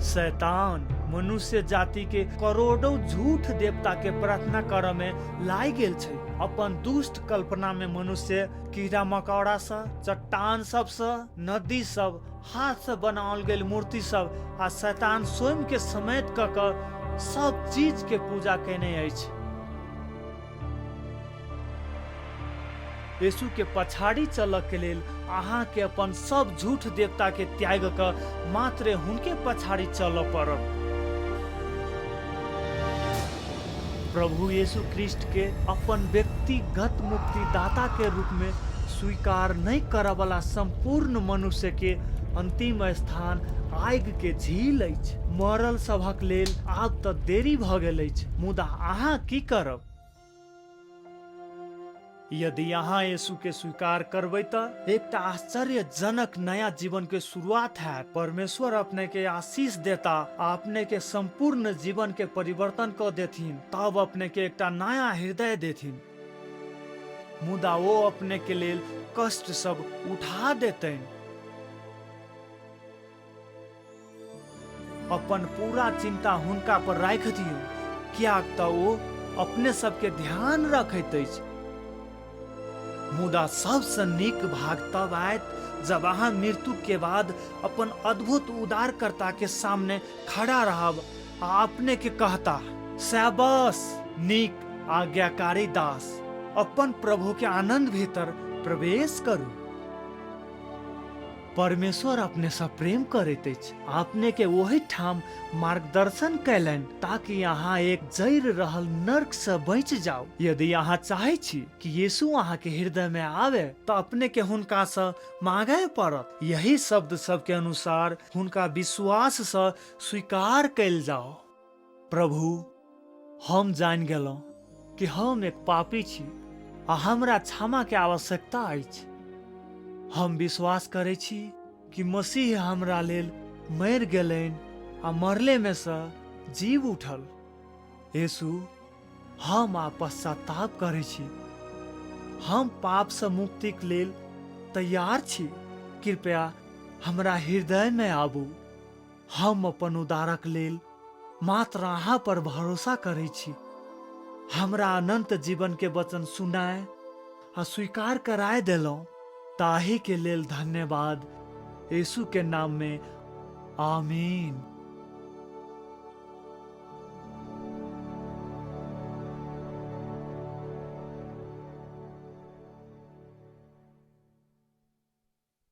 [SPEAKER 1] शैतान मनुष्य जाति के करोड़ों झूठ देवता के प्रार्थना करऽ में लाग गेल छै। अपन दुष्ट कल्पना में मनुष्य कीड़ा मकोड़ा सँ, चट्टान सब सँ, नदी सब, हाथ से बनाओल गेल मूर्ति सब आ शैतान स्वयं के समेत क के सब चीज के पूजा केने अछि। यीशु के पछाड़ी चलऽ के लेल अहाँ के अपन सब झूठ देवता के त्याग क मात्र हुनके पछाड़ी चलऽ पड़त। प्रभु यीशु ख्रिस्ट के अपन व्यक्तिगत मुक्तिदाता के रूप में स्वीकार नहीं करऽ वाला संपूर्ण मनुष्य के अंतिम स्थान आगि के झील अछि। मरल सभक लेल आब तऽ देरी भऽ गेल अछि, मुदा अहाँ की करब? यदि अहाँ यीशु के स्वीकार करबै तऽ एकटा आश्चर्यजनक नया जीवन के शुरुआत हैत। परमेश्वर अपने के आशीष देता, अपने के संपूर्ण जीवन के परिवर्तन कर देथिन, तब अपने के एकटा नया हृदय देथिन। मुदा वो अपने के लेल कष्ट सब उठा देतैन। अपन पूरा चिंता हुनका पर राख दियौ, कियाक तऽ वो अपने सबके ध्यान रखैत अछि। मुदा सबसे नीक भाग तब आयत जब अहाँ मृत्यु के बाद अपन अद्भुत उद्धारकर्ता के सामने खड़ा रहब आ अपने के कहता, शाबाश नीक आज्ञाकारी दास, अपन प्रभु के आनंद भीतर प्रवेश करू। परमेश्वर अपने से प्रेम करैत अछि, अपने के वही ठाम मार्गदर्शन कैलन ताकि अहाँ एक जैर रहल नर्क से बच जाओ। यदि अहाँ चाहे छी कि यीशु अहाँ के हृदय में आवे तो अपने के हुनका से मांगे पड़त। यही शब्द सब के अनुसार हुनका विश्वास से स्वीकार कैल जाओ। प्रभु, हम जान गेलौं कि हम एक पापी छी आ हमरा क्षमा के आवश्यकता अछि। हम विश्वास करे छी कि मसीह हमरा लेल मर गेलैन आ मरले में से जीव उठल। यीशु, हम आ पश्चाताप करे छी। हम पाप से मुक्ति के लेल तैयार छी। कृपया हमरा हृदय में आबू। हम अपन उद्धारक लेल मात्र अहाँ पर भरोसा करे छी। हमरा अनंत जीवन के वचन सुनाए आ स्वीकार कराए देलौं, ताहि के लेल धन्यवाद। यीशु के नाम में आमीन।